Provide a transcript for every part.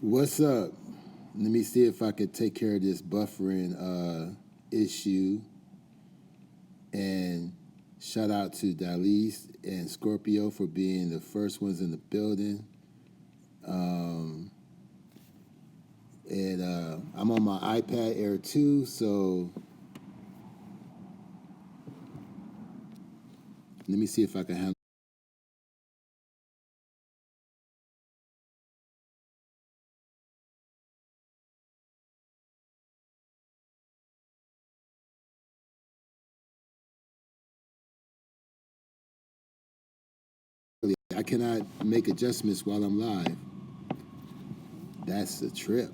What's up? Let me see if I could take care of this buffering issue. And shout out to Dalise and Scorpio for being the first ones in the building. And I'm on my iPad Air 2, so let me see if I can handle. I cannot make adjustments while I'm live. That's a trip.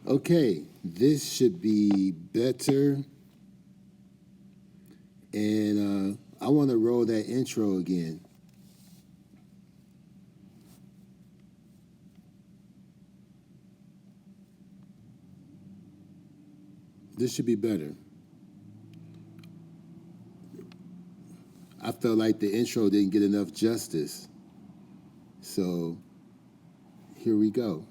Okay, this should be better. And I want to roll that intro again. This should be better. I felt like the intro didn't get enough justice. So here we go.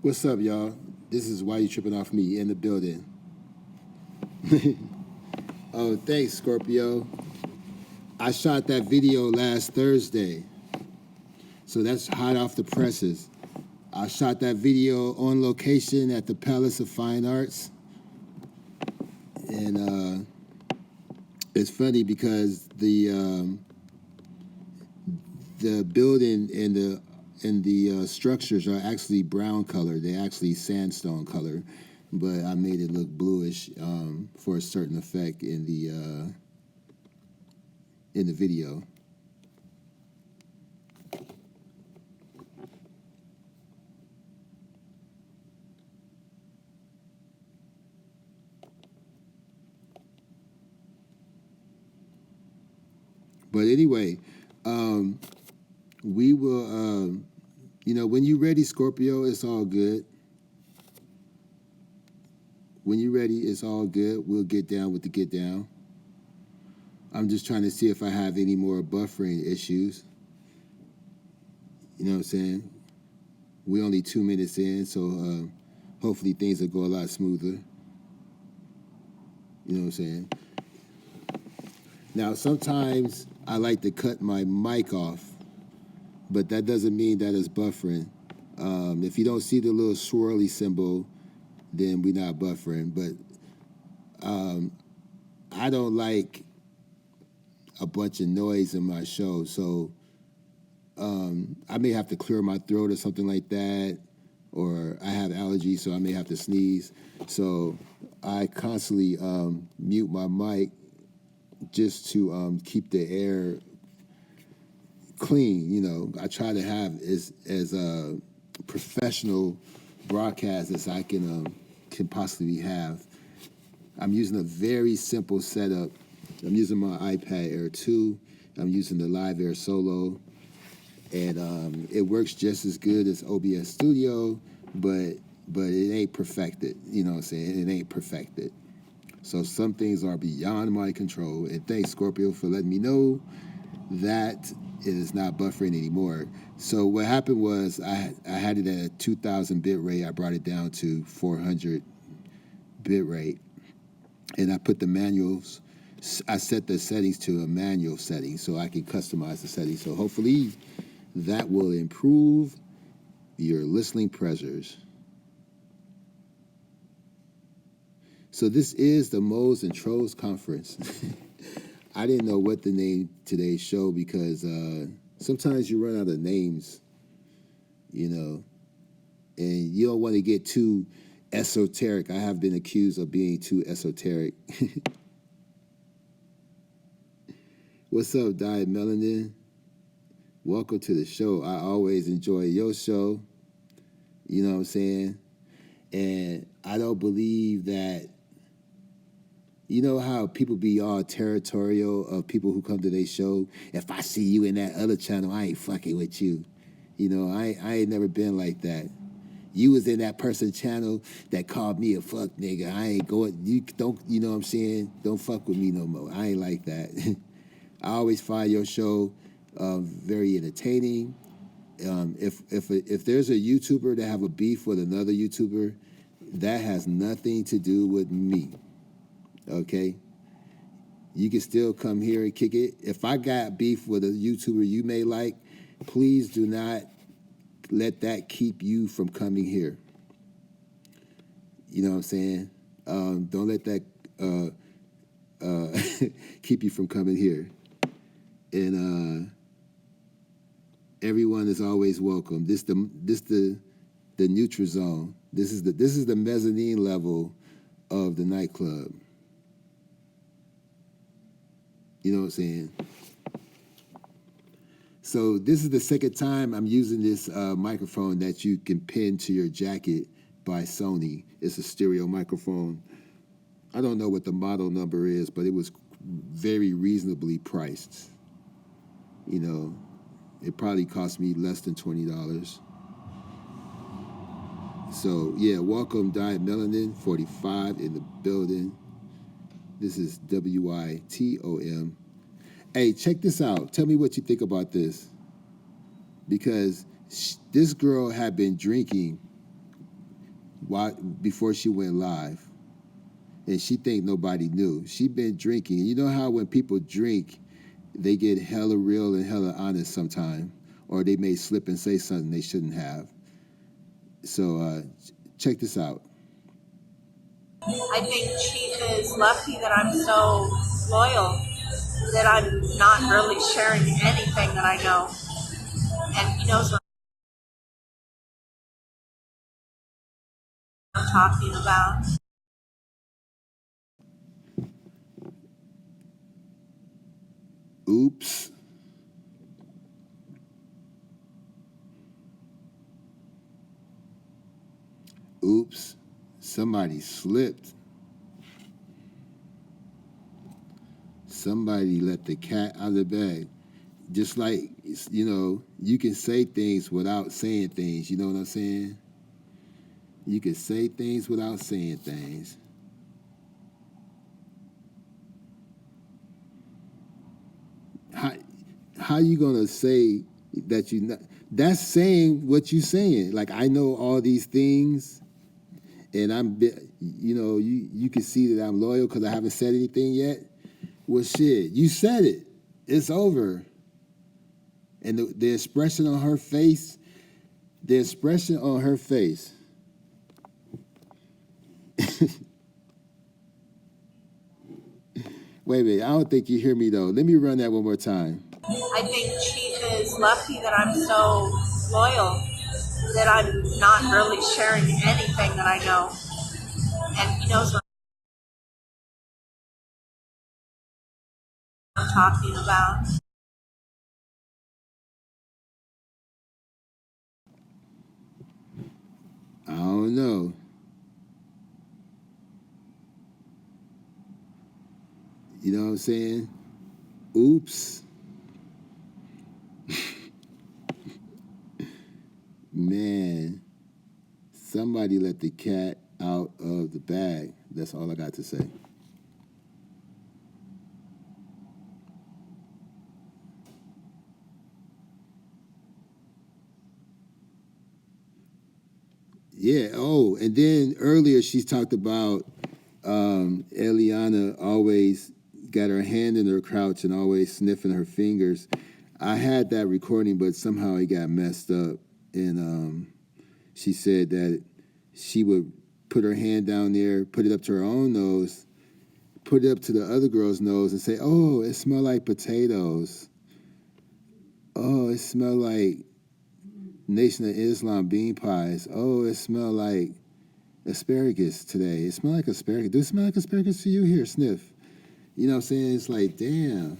What's up, y'all? This is Why You Tripping Off Me in the building. Oh, thanks, Scorpio. I shot that video last Thursday, so that's hot off the presses. I shot that video on location at the Palace of Fine Arts, and it's funny because the building and the structures are actually brown color. They're actually sandstone color, but I made it look bluish for a certain effect in the video. But anyway, we will, when you're ready, Scorpio, it's all good. When you're ready, it's all good. We'll get down with the get down. I'm just trying to see if I have any more buffering issues. You know what I'm saying? We're only 2 minutes in, so hopefully things will go a lot smoother. You know what I'm saying? Now, sometimes I like to cut my mic off, but that doesn't mean that it's buffering. If you don't see the little swirly symbol, then we're not buffering. But I don't like a bunch of noise in my show. So I may have to clear my throat or something like that, or I have allergies, so I may have to sneeze. So I constantly mute my mic just to keep the air clean. You know, I try to have as a professional broadcast as I can possibly have. I'm using a very simple setup. I'm using my iPad Air 2. I'm using the Live Air Solo, and it works just as good as OBS Studio, but it ain't perfected. You know what I'm saying? It ain't perfected. So some things are beyond my control. And thanks, Scorpio, for letting me know that it is not buffering anymore. So what happened was I had it at a 2,000 bit rate. I brought it down to 400 bit rate, and I put the manuals. I set the settings to a manual setting so I can customize the settings. So hopefully that will improve your listening pleasures. So this is the Moles and Trolls Conference. I didn't know what to name today's show because sometimes you run out of names, you know, and you don't want to get too esoteric. I have been accused of being too esoteric. What's up, Diet Melanin? Welcome to the show. I always enjoy your show. You know what I'm saying? And I don't believe that, you know how people be all territorial of people who come to their show? If I see you in that other channel, I ain't fucking with you. You know, I ain't never been like that. You was in that person's channel that called me a fuck nigga. I ain't going, you don't, you know what I'm saying? Don't fuck with me no more. I ain't like that. I always find your show very entertaining. If there's a YouTuber that have a beef with another YouTuber, that has nothing to do with me. Okay? You can still come here and kick it. If I got beef with a YouTuber you may like, please do not let that keep you from coming here. You know what I'm saying? Don't let that keep you from coming here. And everyone is always welcome. This the neutral zone. This is the mezzanine level of the nightclub. You know what I'm saying? So this is the second time I'm using this microphone that you can pin to your jacket by Sony. It's a stereo microphone. I don't know what the model number is, but it was very reasonably priced. You know, it probably cost me less than $20. So yeah, welcome Diet Melanin 45 in the building. This is WITOM. Hey, check this out. Tell me what you think about this. Because this girl had been drinking before she went live. And she think nobody knew. She been drinking. You know how when people drink, they get hella real and hella honest sometimes. Or they may slip and say something they shouldn't have. So check this out. I think she is lucky that I'm so loyal, that I'm not really sharing anything that I know. And he knows what I'm talking about. Oops. Oops. Somebody slipped. Somebody let the cat out of the bag. Just like, you know, you can say things without saying things. You know what I'm saying? You can say things without saying things. How you gonna say that you not? That's saying what you saying. Like, I know all these things, and you know, you can see that I'm loyal because I haven't said anything yet. Well, shit, you said it. It's over. And the expression on her face, Wait a minute. I don't think you hear me though. Let me run that one more time. I think Chief is lucky that I'm so loyal that I'm not really sharing anything that I know. And he knows what I'm talking about. I don't know. You know what I'm saying? Oops. Man, somebody let the cat out of the bag. That's all I got to say. Yeah. Oh, and then earlier she talked about Eliana always got her hand in her crouch and always sniffing her fingers. I had that recording, but somehow it got messed up. And she said that she would put her hand down there, put it up to her own nose, put it up to the other girl's nose and say, oh, it smells like potatoes. Oh, it smells like Nation of Islam bean pies. Oh, it smells like asparagus today. It smells like asparagus. Does it smell like asparagus to you? Here, sniff. You know what I'm saying? It's like, damn.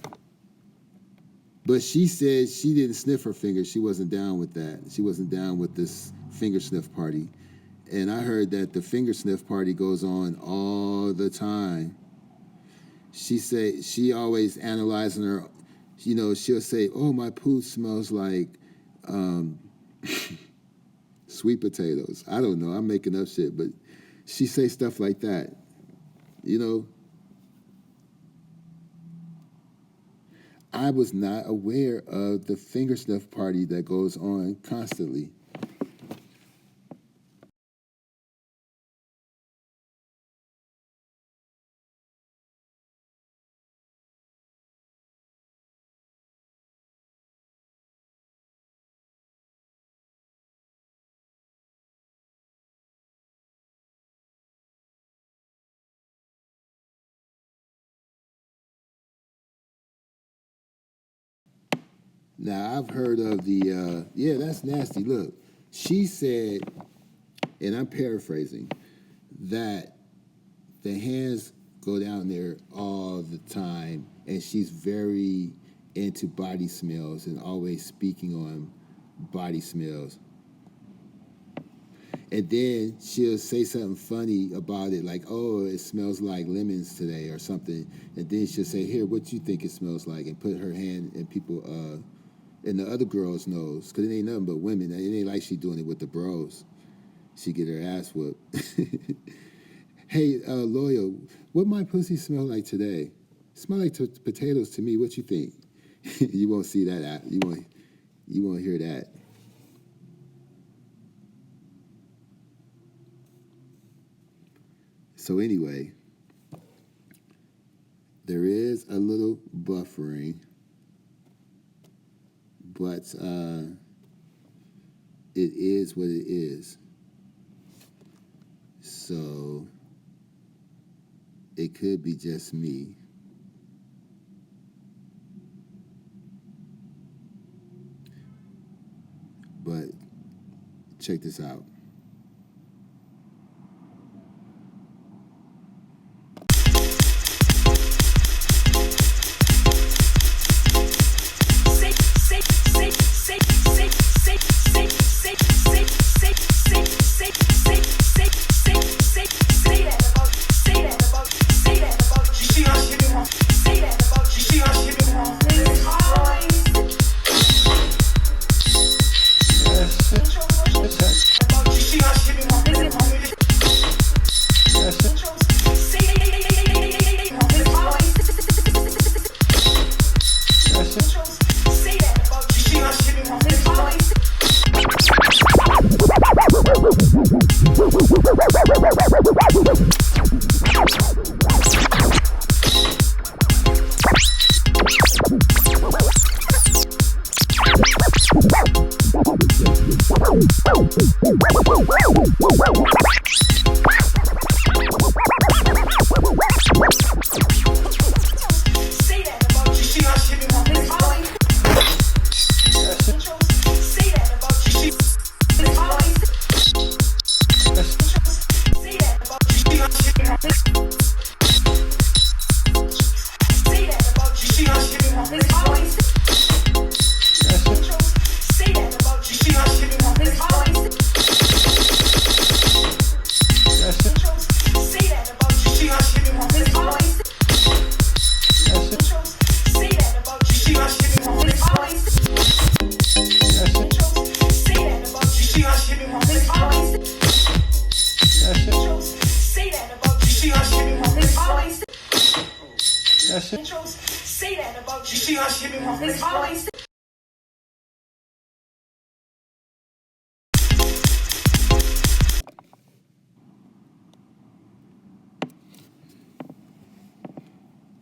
But she said she didn't sniff her fingers. She wasn't down with that. She wasn't down with this finger sniff party. And I heard that the finger sniff party goes on all the time. She said she always analyzing her, you know, she'll say, oh, my poo smells like sweet potatoes. I don't know. I'm making up shit, but she say stuff like that, you know. I was not aware of the finger sniff party that goes on constantly. Now, I've heard of the, yeah, that's nasty. Look, she said, and I'm paraphrasing, that the hands go down there all the time, and she's very into body smells and always speaking on body smells. And then she'll say something funny about it, like, oh, it smells like lemons today or something. And then she'll say, here, what you think it smells like? And put her hand in people, in the other girl's nose, because it ain't nothing but women. It ain't like she doing it with the bros. She get her ass whooped. Hey, Loyal, what my pussy smell like today? Smell like potatoes to me. What you think? You won't see that. You won't hear that. So anyway, there is a little buffering, but it is what it is. So it could be just me. But check this out.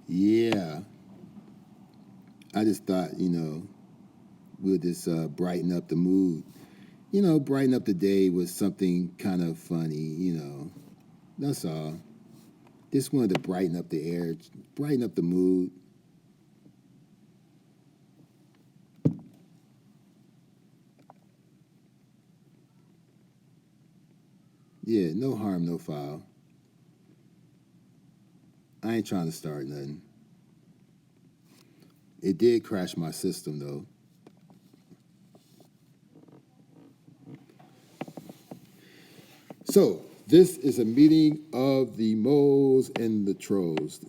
Yeah, I just thought, we'll just brighten up the mood. Brighten up the day with something kind of funny. That's all. Just wanted to brighten up the air, brighten up the mood. Yeah, no harm, no foul. I ain't trying to start nothing. It did crash my system, though. So, this is a meeting of the moles and the trolls.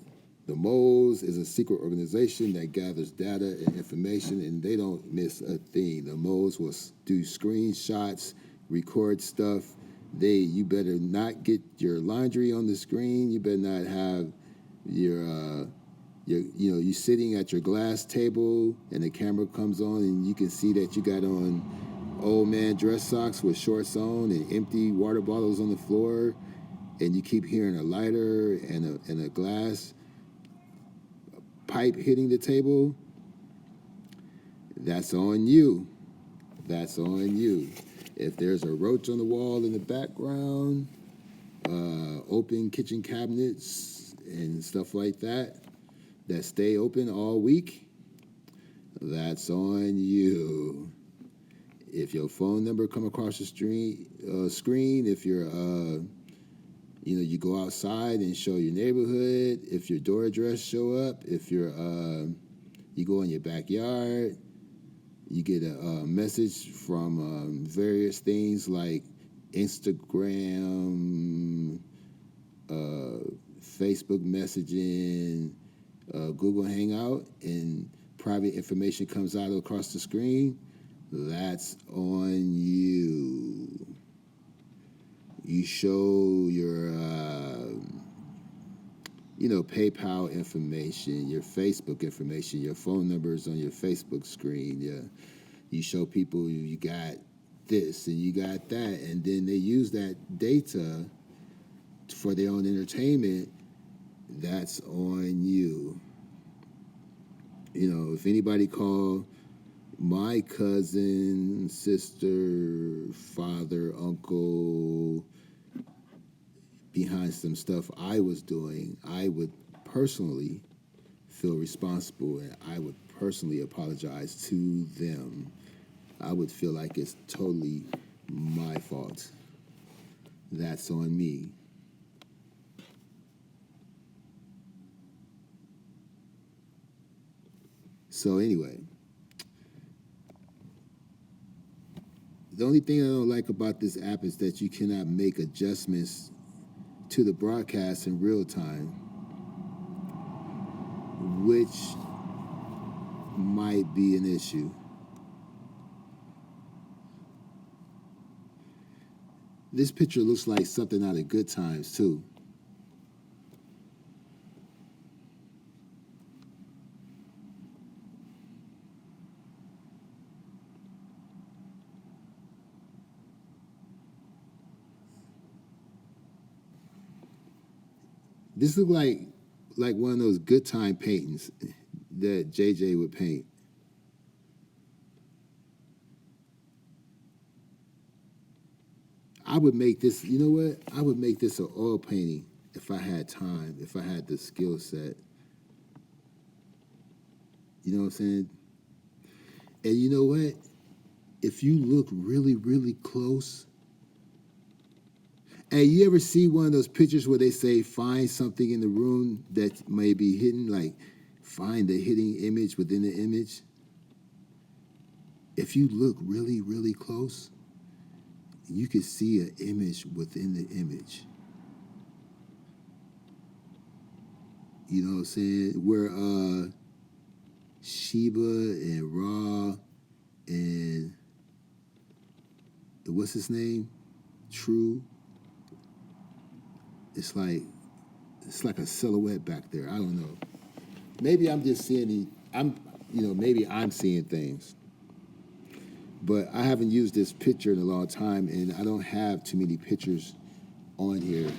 The moles is a secret organization that gathers data and information, and they don't miss a thing. The moles will do screenshots, record stuff. You better not get your laundry on the screen. You better not have you sitting at your glass table and the camera comes on and you can see that you got on old man dress socks with shorts on and empty water bottles on the floor, and you keep hearing a lighter and a glass pipe hitting the table. That's on you. That's on you. If there's a roach on the wall in the background, open kitchen cabinets and stuff like that stay open all week, that's on you. If your phone number come across the screen, if you're, you go outside and show your neighborhood, if your door address show up, if you go in your backyard, you get a message from various things like Instagram, Facebook messaging, Google Hangout, and private information comes out across the screen, that's on you. You show your, PayPal information, your Facebook information, your phone numbers on your Facebook screen. You show people you got this and you got that, and then they use that data for their own entertainment. That's on you. If anybody call my cousin, sister, father, uncle behind some stuff I was doing, I would personally feel responsible and I would personally apologize to them. I would feel like it's totally my fault. That's on me. So anyway, the only thing I don't like about this app is that you cannot make adjustments to the broadcast in real time, which might be an issue. This picture looks like something out of Good Times, too. This looks like one of those Good Time paintings that JJ would paint. I would make this, you know what? I would make this an oil painting if I had time, if I had the skill set. You know what I'm saying? And you know what? If you look really, really close, hey, you ever see one of those pictures where they say find something in the room that may be hidden? Like find the hidden image within the image, if you look really, really close, you can see an image within the image. You know what I'm saying? Where Sheba and Ra and what's his name? True. It's like a silhouette back there. I don't know. Maybe I'm just seeing maybe I'm seeing things. But I haven't used this picture in a long time, and I don't have too many pictures on here.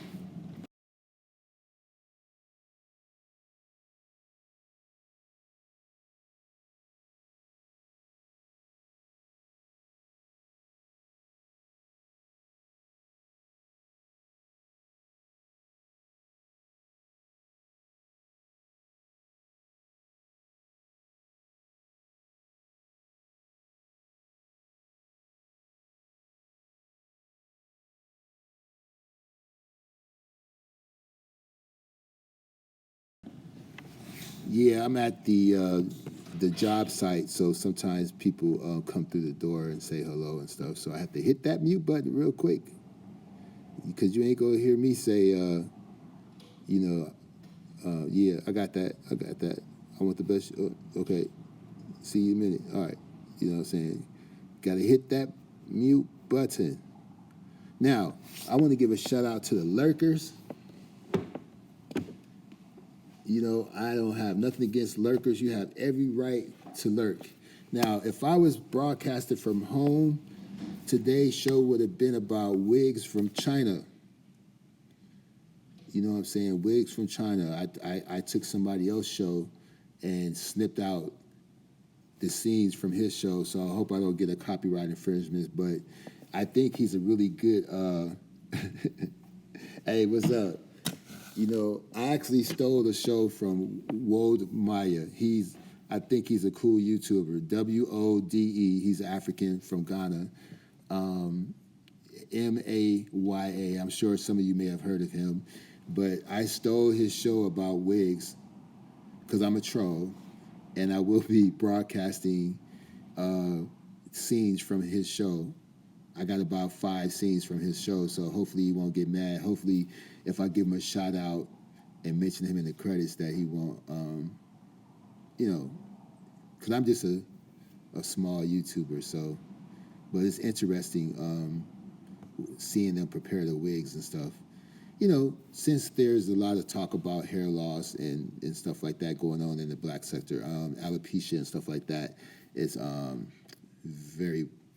Yeah, I'm at the job site, so sometimes people come through the door and say hello and stuff. So I have to hit that mute button real quick because you ain't gonna hear me say, yeah, I got that, I want the best. Okay, see you in a minute. All right, you know what I'm saying? Got to hit that mute button. Now, I want to give a shout out to the lurkers. You know, I don't have nothing against lurkers. You have every right to lurk. Now, if I was broadcasted from home, today's show would have been about wigs from China. You know what I'm saying? Wigs from China. I took somebody else's show and snipped out the scenes from his show, so I hope I don't get a copyright infringement, but I think he's a really good, hey, what's up? You know, I actually stole the show from Wode Maya. I think he's a cool YouTuber. WODE. He's African from Ghana. MAYA. I'm sure some of you may have heard of him, but I stole his show about wigs because I'm a troll, and I will be broadcasting scenes from his show. I got about 5 scenes from his show, so hopefully he won't get mad. Hopefully, if I give him a shout out and mention him in the credits, that he won't, because I'm just a small YouTuber. So, but it's interesting seeing them prepare the wigs and stuff. You know, since there's a lot of talk about hair loss and stuff like that going on in the black sector, alopecia and stuff like that, it's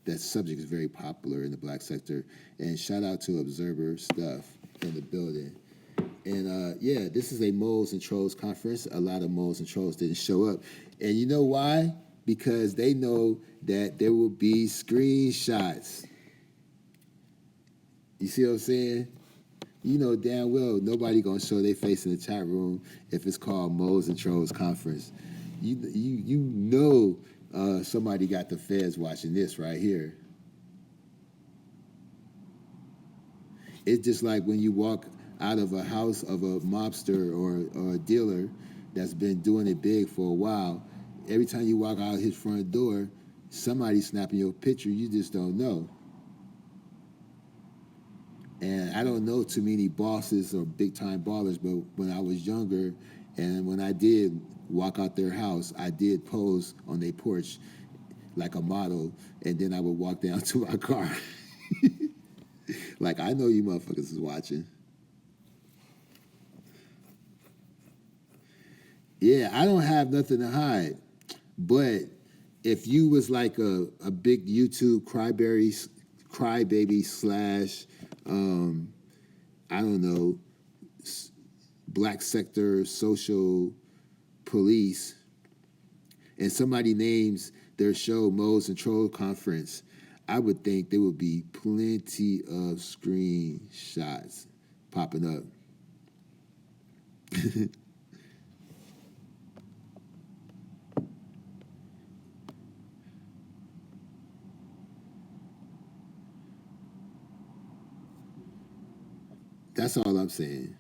that subject is very popular in the black sector. And shout out to Observer Stuff in the building. And yeah, this is a Moles and Trolls conference. A lot of Moles and Trolls didn't show up. And you know why? Because they know that there will be screenshots. You see what I'm saying? You know damn well nobody gonna show their face in the chat room if it's called Moles and Trolls conference. You know somebody got the feds watching this right here. It's just like when you walk out of a house of a mobster or a dealer that's been doing it big for a while. Every time you walk out his front door, somebody's snapping your picture. You just don't know. And I don't know too many bosses or big time ballers, but when I was younger and when I did walk out their house, I did pose on their porch like a model, and then I would walk down to my car. Like, I know you motherfuckers is watching. Yeah, I don't have nothing to hide. But if you was like a big YouTube crybaby slash, I don't know, black sector social police, and somebody names their show Moles and Troll Conference, I would think there would be plenty of screenshots popping up. That's all I'm saying.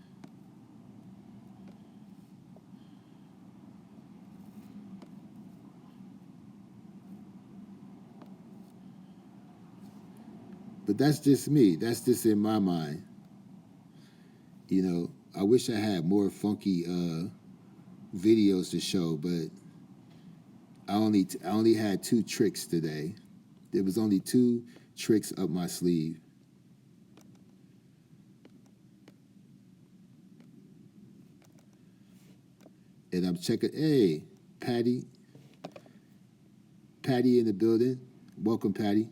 But that's just me. That's just in my mind. You know, I wish I had more funky videos to show, but I only had 2 tricks today. There was only 2 tricks up my sleeve. And I'm checking. Hey, Patty in the building. Welcome, Patty.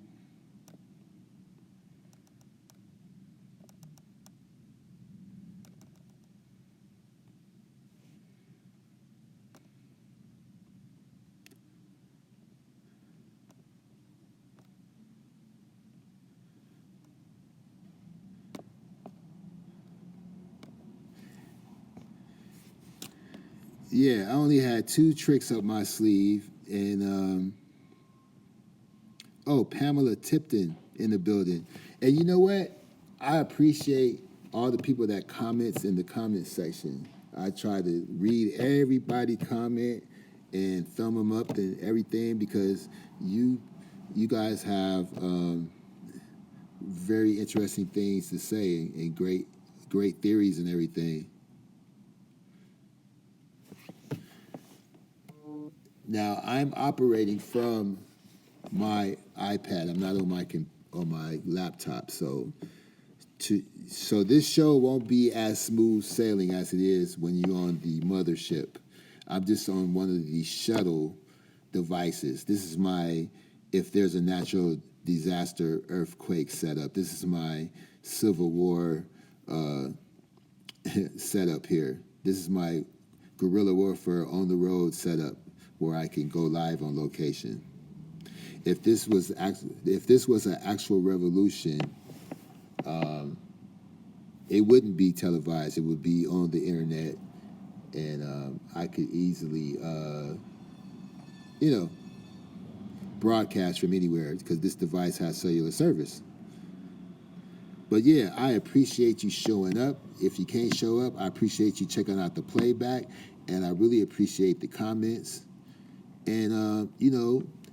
Yeah, I only had 2 tricks up my sleeve, and oh, Pamela Tipton in the building. And you know what? I appreciate all the people that comments in the comment section. I try to read everybody comment and thumb them up and everything because you guys have very interesting things to say and great theories and everything. Now I'm operating from my iPad. I'm not on my laptop, so this show won't be as smooth sailing as it is when you're on the mothership. I'm just on one of these shuttle devices. This is my if there's a natural disaster earthquake setup. This is my Civil War setup here. This is my guerrilla warfare on the road setup where I can go live on location. If this was an actual revolution, it wouldn't be televised. It would be on the internet, and I could easily, broadcast from anywhere because this device has cellular service. But yeah, I appreciate you showing up. If you can't show up, I appreciate you checking out the playback, and I really appreciate the comments. And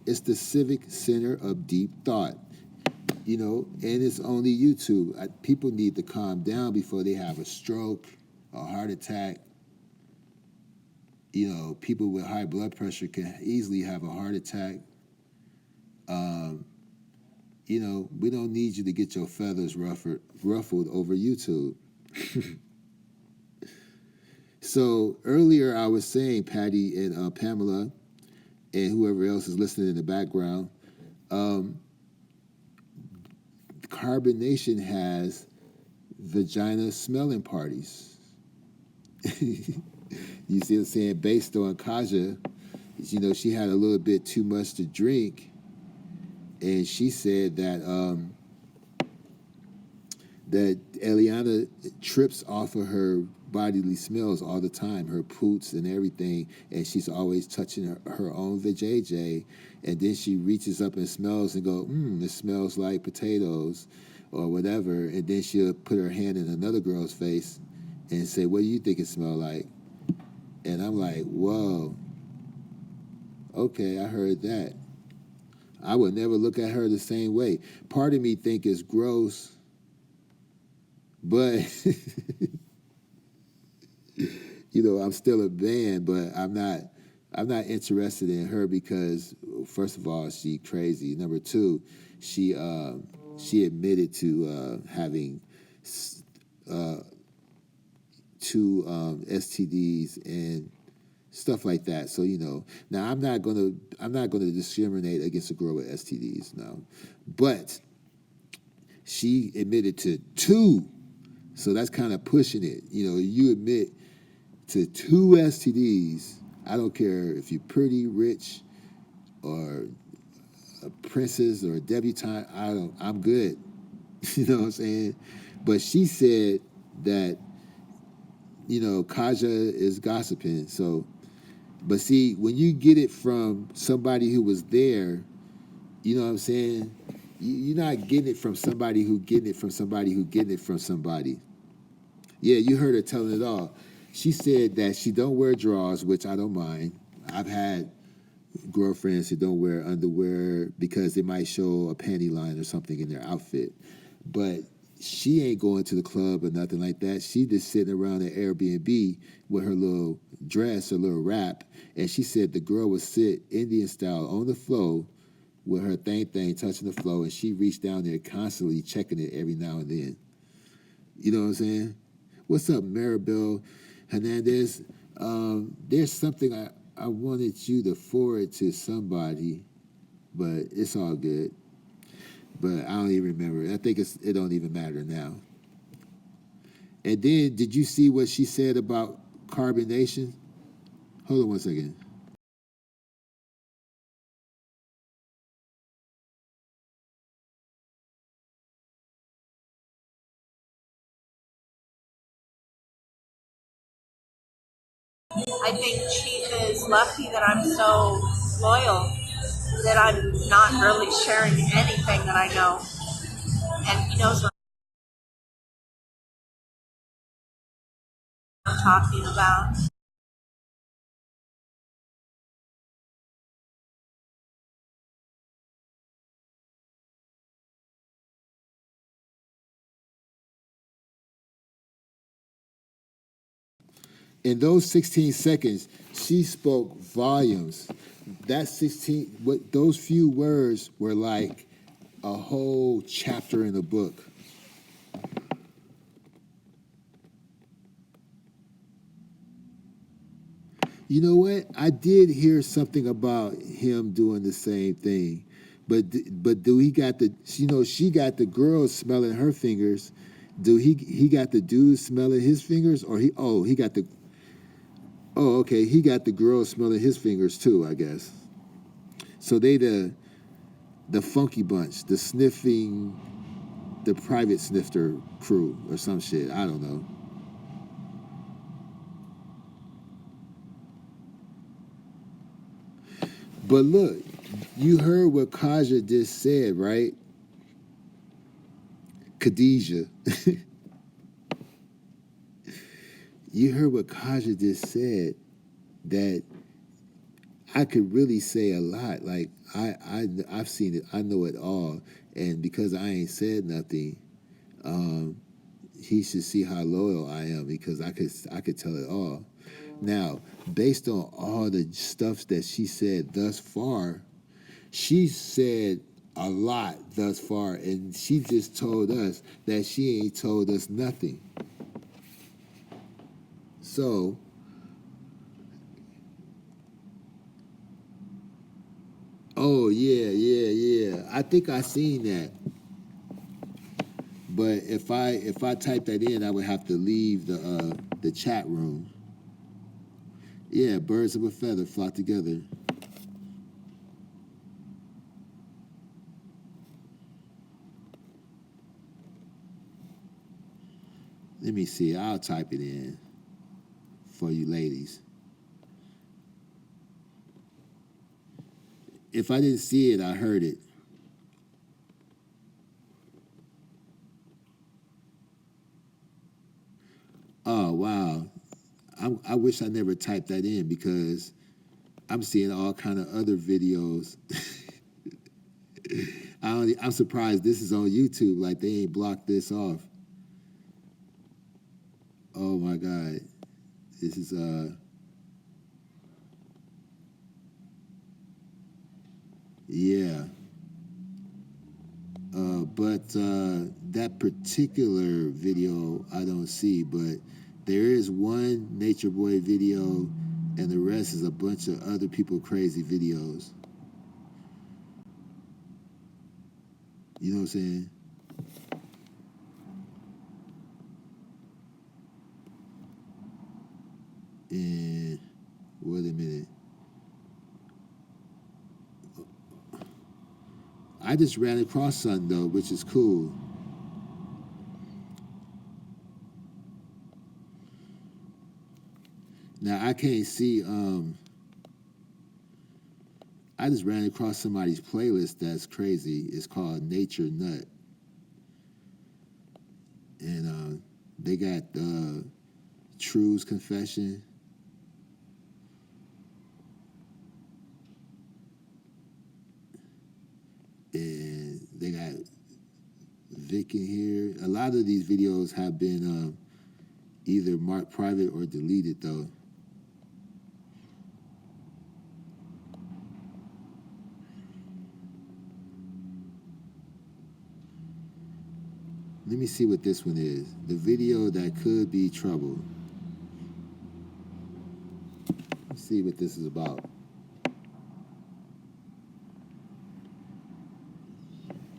it's the Civic Center of Deep Thought. And it's only YouTube. People need to calm down before they have a stroke, a heart attack. People with high blood pressure can easily have a heart attack. We don't need you to get your feathers ruffled over YouTube. So earlier I was saying, Patty and Pamela, and whoever else is listening in the background, Carbon Nation has vagina smelling parties. You see what I'm saying? Based on Kaja, she had a little bit too much to drink, and she said that that Eliana trips off of her bodily smells all the time, her poots and everything, and she's always touching her own vajayjay, and then she reaches up and smells and go, it smells like potatoes or whatever, and then she'll put her hand in another girl's face and say, what do you think it smells like? And I'm like, whoa, okay, I heard that. I would never look at her the same way. Part of me think it's gross, but I'm still a man, but I'm not interested in her because, first of all, she's crazy. Number 2, she admitted to having 2 STDs and stuff like that. So now I'm not gonna discriminate against a girl with STDs now, but she admitted to 2, so that's kind of pushing it. You admit to 2 STDs. I don't care if you're pretty, rich, or a princess or a debutante. I'm good. You know what I'm saying? But she said that Kaja is gossiping. So, but see, when you get it from somebody who was there, you know what I'm saying? You're not getting it from somebody who getting it from somebody who getting it from somebody. Yeah, you heard her telling it all. She said that she don't wear drawers, which I don't mind. I've had girlfriends who don't wear underwear because they might show a panty line or something in their outfit. But she ain't going to the club or nothing like that. She just sitting around at Airbnb with her little dress, her little wrap. And she said the girl would sit Indian style on the floor with her thing touching the floor, and she reached down there constantly checking it every now and then. You know what I'm saying? What's up, Maribel Hernandez? There's something I wanted you to forward to somebody, but it's all good. But I don't even remember. I think it don't even matter now. And then, did you see what she said about carbonation? Hold on one second. I think Chief is lucky that I'm so loyal, that I'm not really sharing anything that I know. And he knows what I'm talking about. In those 16 seconds, she spoke volumes. That 16, what those few words were like a whole chapter in a book. You know what? I did hear something about him doing the same thing, but do he got the? You know, she got the girl smelling her fingers. Do he got the dude smelling his fingers, or he got the? Oh, okay, he got the girl smelling his fingers too, I guess. So they the funky bunch, the sniffing, the private snifter crew or some shit. I don't know. But look, you heard what Kaja just said, right? Khadijah. You heard what Kaja just said, that I could really say a lot. Like I've seen it, I know it all. And because I ain't said nothing, um, he should see how loyal I am, because I could tell it all. Now, based on all the stuff that she said thus far, she said a lot thus far, and she just told us that she ain't told us nothing. So, oh yeah. I think I seen that. But if I type that in, I would have to leave the chat room. Yeah, birds of a feather flock together. Let me see. I'll type it in for you ladies. If I didn't see it, I heard it. Oh wow. I wish I never typed that in, because I'm seeing all kind of other videos. I'm surprised this is on YouTube. Like, they ain't blocked this off. Oh my God. This is yeah. But that particular video I don't see, but there is one Nature Boy video, and the rest is a bunch of other people crazy videos. You know what I'm saying? And wait a minute. I just ran across something though, which is cool. Now I can't see. I just ran across somebody's playlist that's crazy. It's called Nature Nut, and they got True's Confession. Vic in here. A lot of these videos have been either marked private or deleted, though. Let me see what this one is. The video that could be trouble. Let's see what this is about.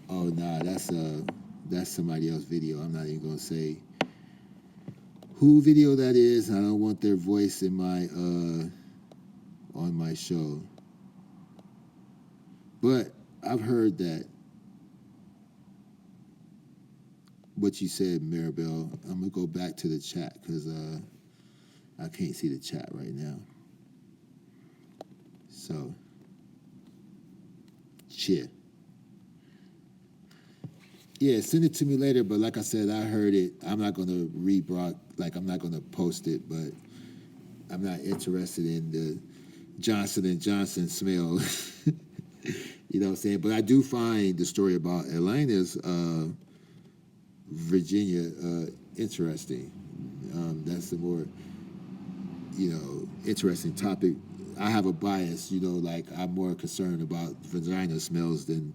Oh nah, that's somebody else's video. I'm not even gonna say who video that is. I don't want their voice in my on my show. But I've heard that what you said, Maribel. I'm gonna go back to the chat because I can't see the chat right now. So, shit. Yeah, send it to me later. But like I said, I heard it. I'm not gonna I'm not gonna post it. But I'm not interested in the Johnson & Johnson smell. You know what I'm saying? But I do find the story about Elena's Virginia interesting. That's the more, interesting topic. I have a bias, like I'm more concerned about vagina smells than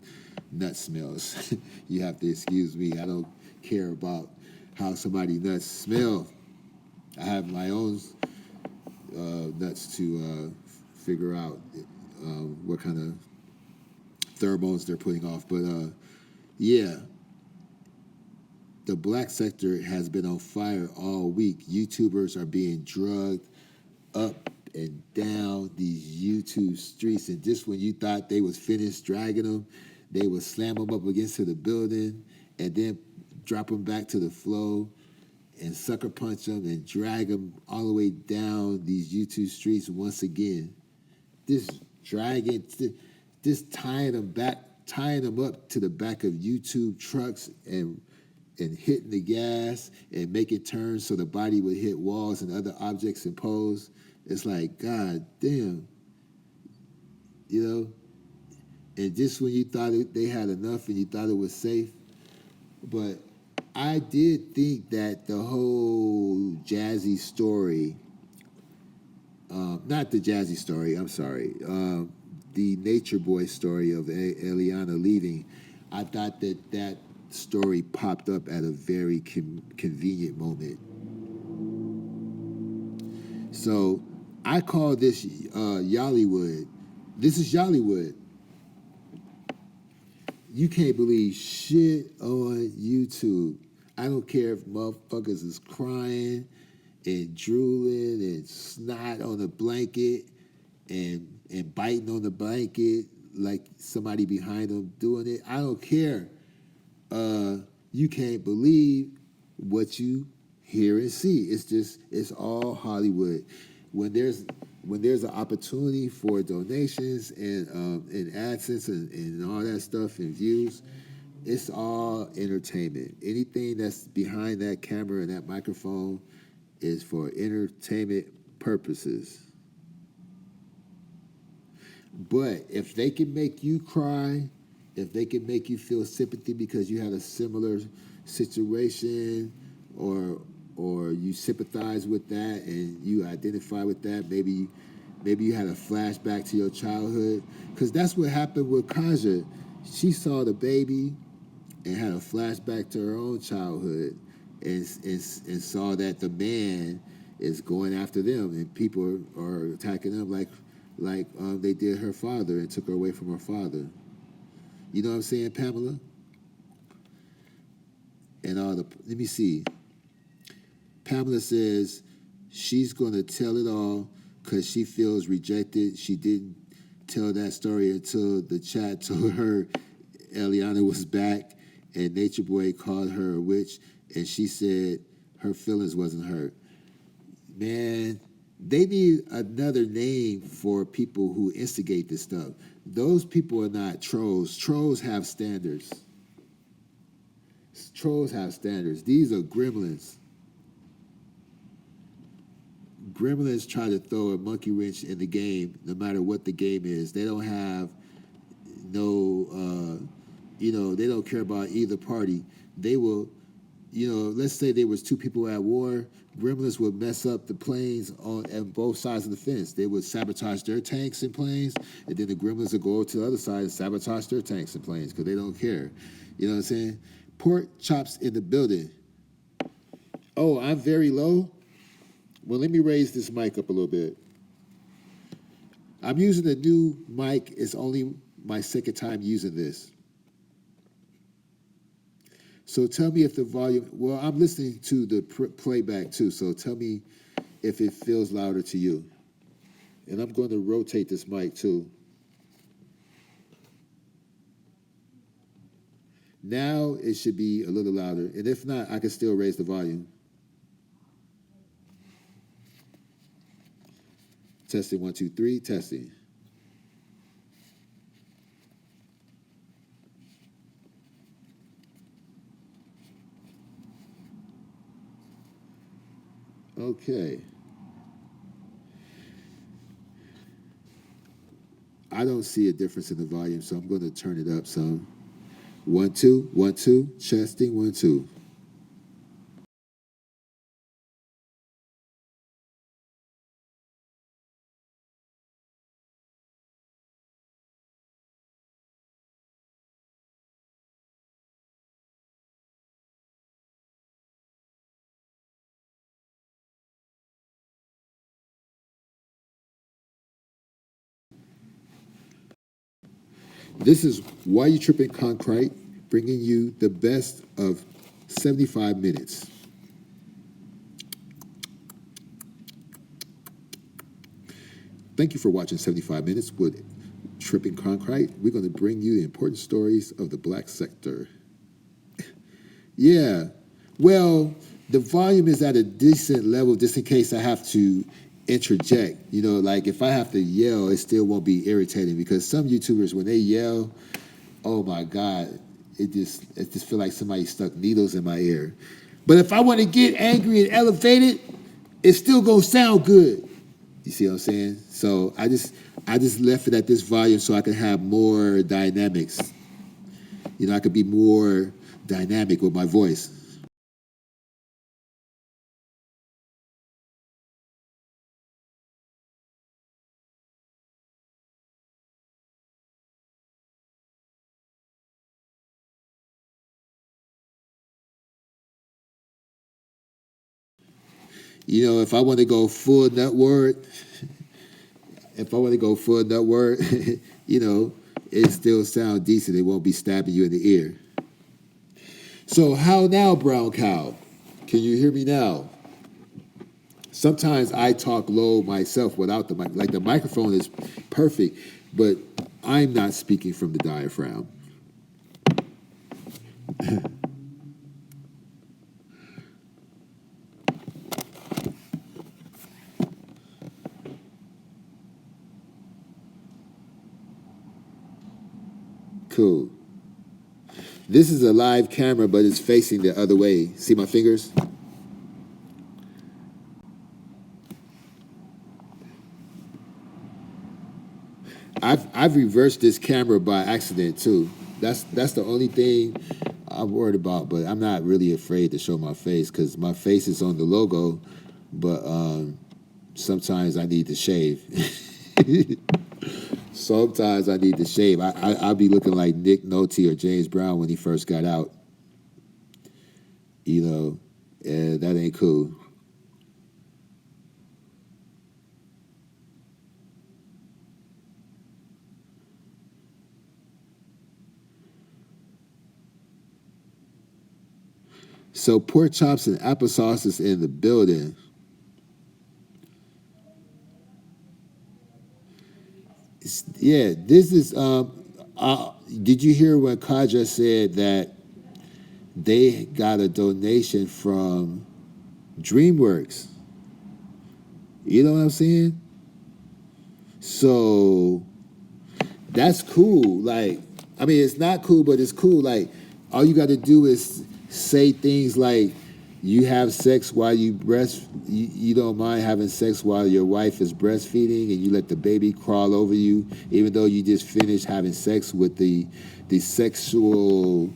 nut smells. You have to excuse me. I don't care about how somebody nuts smell. I have my own nuts to figure out what kind of pheromones they're putting off. But yeah, the black sector has been on fire all week. YouTubers are being drugged up and down these YouTube streets, and just when you thought they was finished dragging them, they would slam them up against the building and then drop them back to the floor and sucker punch them and drag them all the way down these YouTube streets once again. Just dragging, just tying them up to the back of YouTube trucks and hitting the gas and making turns so the body would hit walls and other objects and pose. It's like, God damn, And just when you thought they had enough and you thought it was safe, but I did think that the whole Jazzy story, not the Jazzy story, I'm sorry, the Nature Boy story of Eliana leaving, I thought that story popped up at a very convenient moment. So I call this Yollywood. This is Yollywood. You can't believe shit on YouTube. I don't care if motherfuckers is crying and drooling and snot on the blanket and biting on the blanket like somebody behind them doing it. I don't care. You can't believe what you hear and see. It's all Hollywood. When there's an opportunity for donations and AdSense and all that stuff and views, it's all entertainment. Anything that's behind that camera and that microphone is for entertainment purposes. But if they can make you cry, if they can make you feel sympathy because you had a similar situation or you sympathize with that and you identify with that, maybe you had a flashback to your childhood, because that's what happened with Kaja. She saw the baby and had a flashback to her own childhood and saw that the man is going after them and people are attacking them like they did her father and took her away from her father. You know what I'm saying, Pamela? And let me see. Pamela says she's going to tell it all because she feels rejected. She didn't tell that story until the chat told her Eliana was back and Nature Boy called her a witch, and she said her feelings wasn't hurt. Man, they need another name for people who instigate this stuff. Those people are not trolls. Trolls have standards. Trolls have standards. These are gremlins. Gremlins try to throw a monkey wrench in the game, no matter what the game is. They don't have no You know, they don't care about either party. They will, you know, let's say there was two people at war. Gremlins would mess up the planes on both sides of the fence. They would sabotage their tanks and planes, and then the Gremlins would go over to the other side and sabotage their tanks and planes because they don't care. You know what I'm saying? Pork chops in the building. Oh, I'm very low? Well, let me raise this mic up a little bit. I'm using a new mic. It's only my second time using this. So tell me if the volume, well, I'm listening to the playback too, so tell me if it feels louder to you. And I'm going to rotate this mic too. Now it should be a little louder, and if not, I can still raise the volume. Testing 1, 2, 3, testing. Okay. I don't see a difference in the volume, so I'm going to turn it up some. 1, 2, 1, 2, testing 1, 2. This is Why You Tripping Concrete, bringing you the best of 75 minutes. Thank you for watching 75 Minutes with Tripping Concrete. We're going to bring you the important stories of the black sector. Yeah, well, the volume is at a decent level just in case I have to interject. You know, like if I have to yell, it still won't be irritating because some YouTubers, when they yell, oh my God, it just feel like somebody stuck needles in my ear. But if I want to get angry and elevated, it's still gonna sound good. You see what I'm saying? So I just left it at this volume so I can have more dynamics. You know, I could be more dynamic with my voice. You know, if I want to go full nut word, you know, it still sounds decent. It won't be stabbing you in the ear. So how now, brown cow? Can you hear me now? Sometimes I talk low myself without the mic. Like the microphone is perfect, but I'm not speaking from the diaphragm. Cool. This is a live camera, but it's facing the other way. See my fingers? I've reversed this camera by accident too. That's the only thing I'm worried about, but I'm not really afraid to show my face because my face is on the logo, but sometimes I need to shave. Sometimes I need to shave. I'll be looking like Nick Nolte or James Brown when he first got out. You know, and that ain't cool. So pork chops and applesauce is in the building. Yeah, this is. Did you hear when Kaja said that they got a donation from DreamWorks? You know what I'm saying? So that's cool. Like, I mean, it's not cool, but it's cool. Like, all you got to do is say things like, You have sex while you don't mind having sex while your wife is breastfeeding, and you let the baby crawl over you, even though you just finished having sex with the sexual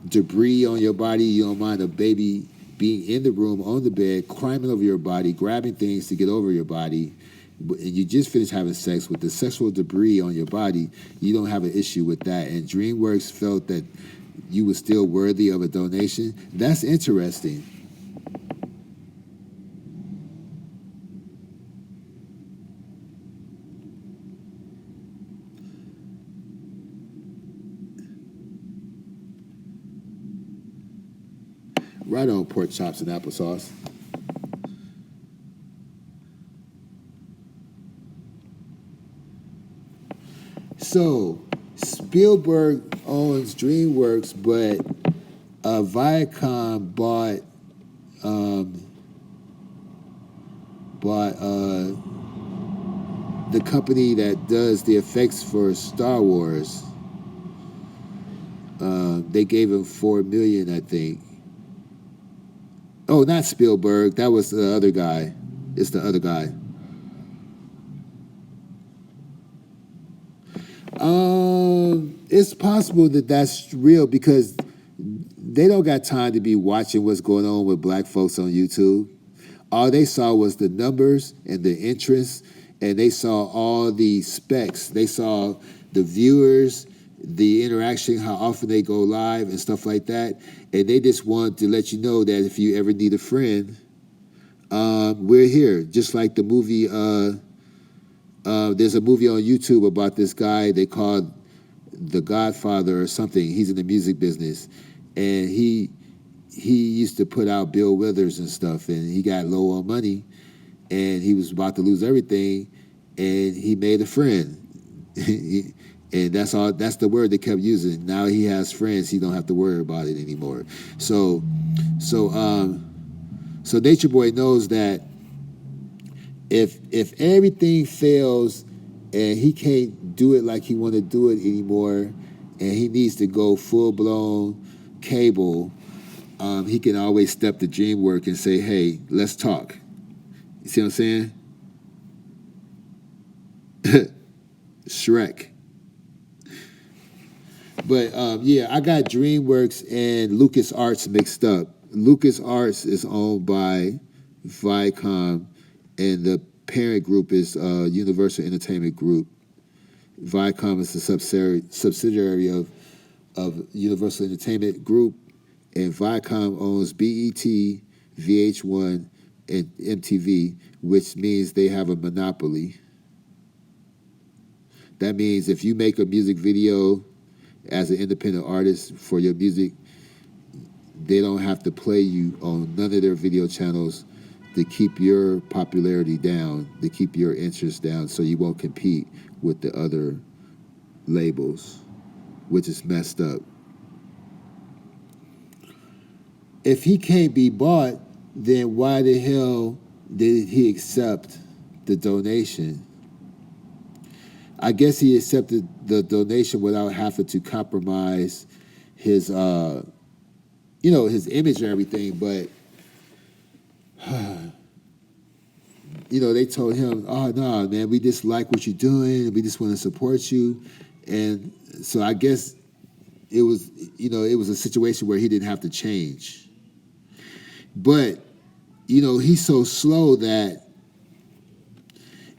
debris on your body. You don't mind a baby being in the room on the bed, climbing over your body, grabbing things to get over your body. And you just finished having sex with the sexual debris on your body. You don't have an issue with that. And DreamWorks felt that you were still worthy of a donation. That's interesting. Right on, pork chops and applesauce. So, Spielberg owns DreamWorks, but Viacom bought the company that does the effects for Star Wars. They gave him $4 million, I think. Oh, not Spielberg. That was the other guy. It's the other guy. It's possible that that's real because they don't got time to be watching what's going on with black folks on YouTube. All they saw was the numbers and the interest, and they saw all the specs. They saw the viewers, the interaction, how often they go live and stuff like that. And they just want to let you know that if you ever need a friend, we're here. Just like the movie, there's a movie on YouTube about this guy they called The Godfather or something. He's in the music business. And he used to put out Bill Withers and stuff, and he got low on money, and he was about to lose everything, and he made a friend. And that's all. That's the word they kept using. Now he has friends. He don't have to worry about it anymore. So Nature Boy knows that if everything fails and he can't do it like he want to do it anymore, and he needs to go full blown cable, he can always step to DreamWorks and say, "Hey, let's talk." You see what I'm saying? Shrek. But yeah, I got DreamWorks and LucasArts mixed up. LucasArts is owned by Viacom, and the parent group is Universal Entertainment Group. Viacom is a subsidiary of Universal Entertainment Group, and Viacom owns BET, VH1, and MTV, which means they have a monopoly. That means if you make a music video as an independent artist for your music, they don't have to play you on none of their video channels to keep your popularity down, to keep your interest down, so you won't compete with the other labels, which is messed up. If he can't be bought, then why the hell did he accept the donation? I guess he accepted the donation without having to compromise his, his image and everything. But, they told him, "Oh no, man, we just like what you're doing. We just want to support you." And so I guess it was a situation where he didn't have to change. But, he's so slow that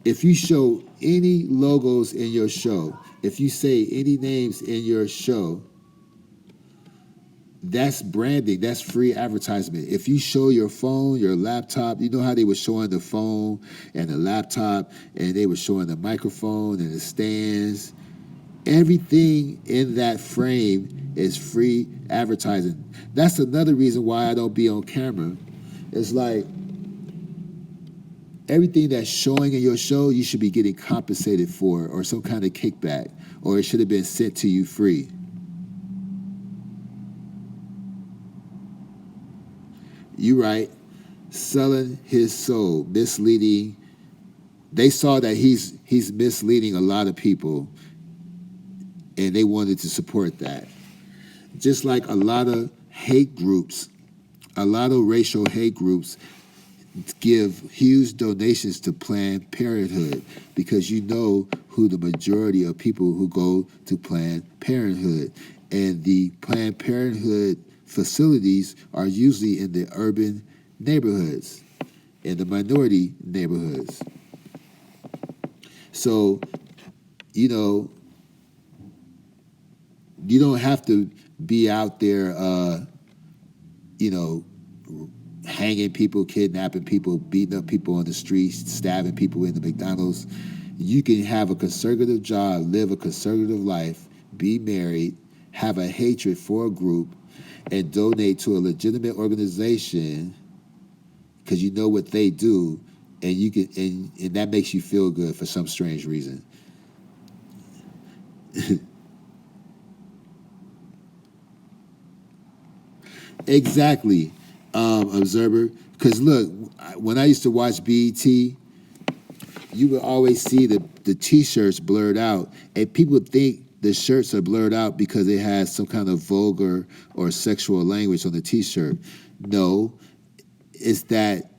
if you show any logos in your show, if you say any names in your show, that's branding, that's free advertisement. If you show your phone, your laptop, you know how they were showing the phone and the laptop, and they were showing the microphone and the stands. Everything in that frame is free advertising. That's another reason why I don't be on camera. It's like, everything that's showing in your show, you should be getting compensated for, or some kind of kickback, or it should have been sent to you free. You right, selling his soul, misleading. They saw that he's misleading a lot of people, and they wanted to support that. Just like a lot of hate groups a lot of racial hate groups give huge donations to Planned Parenthood because you know who the majority of people who go to Planned Parenthood. And the Planned Parenthood facilities are usually in the urban neighborhoods, in the minority neighborhoods. So, you know, you don't have to be out there, you know, hanging people, kidnapping people, beating up people on the streets, stabbing people in the McDonald's. You can have a conservative job, live a conservative life, be married, have a hatred for a group, and donate to a legitimate organization because you know what they do, and you can, and that makes you feel good for some strange reason. Exactly, Observer. Because look, when I used to watch BET, you would always see the T-shirts blurred out, and people think the shirts are blurred out because it has some kind of vulgar or sexual language on the T-shirt. No, it's that,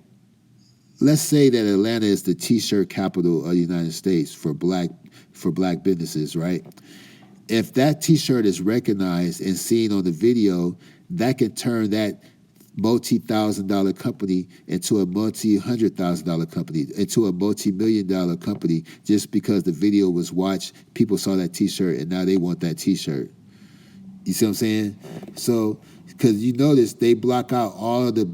let's say that Atlanta is the T-shirt capital of the United States for black businesses, right? If that T-shirt is recognized and seen on the video, that can turn that multi-$1,000 company into a multi-$100,000 company, into a multi-million-dollar company, just because the video was watched, people saw that T-shirt, and now they want that T-shirt. You see what I'm saying? So, because you notice they block out all the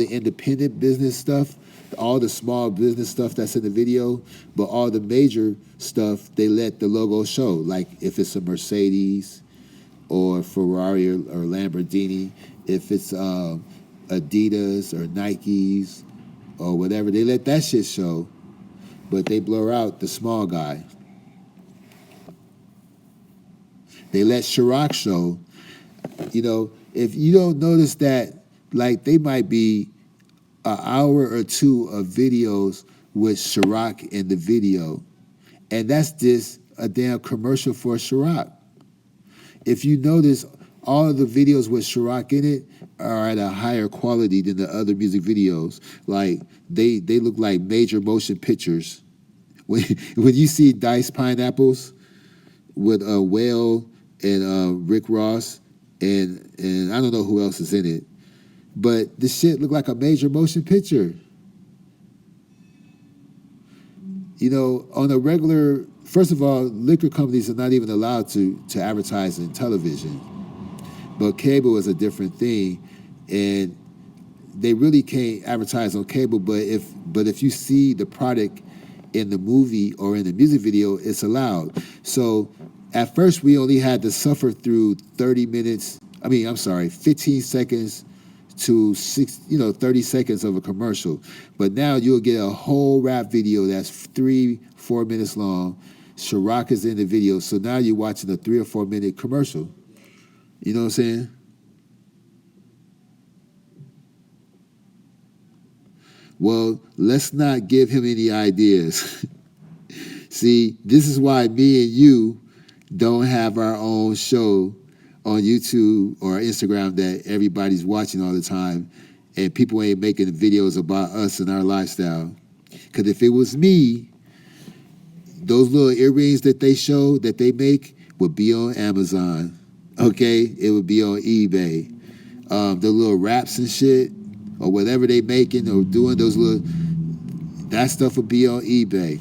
independent business stuff, all the small business stuff that's in the video, but all the major stuff they let the logo show. Like if it's a Mercedes or Ferrari or Lamborghini, if it's Adidas or Nikes or whatever, they let that shit show, but they blur out the small guy. They let Ciroc show. You know, if you don't notice that, like they might be an hour or two of videos with Ciroc in the video, and that's just a damn commercial for Ciroc. If you notice, all of the videos with Ciroc in it are at a higher quality than the other music videos. Like they look like major motion pictures. When you see Diced Pineapples with Whale and Rick Ross and I don't know who else is in it, but the shit looked like a major motion picture. You know, on a regular, first of all, liquor companies are not even allowed to advertise in television. But cable is a different thing, and they really can't advertise on cable. But if you see the product in the movie or in the music video, it's allowed. So at first we only had to suffer through 15 seconds to 30 seconds of a commercial. But now you'll get a whole rap video that's 3-4 minutes long. Ciroc is in the video, so now you're watching a 3 or 4 minute commercial. You know what I'm saying? Well, let's not give him any ideas. See, this is why me and you don't have our own show on YouTube or Instagram that everybody's watching all the time, and people ain't making videos about us and our lifestyle. Because if it was me, those little earrings that they show, that they make, would be on Amazon. Okay? It would be on eBay. The little wraps and shit, or whatever they making or doing, that stuff would be on eBay.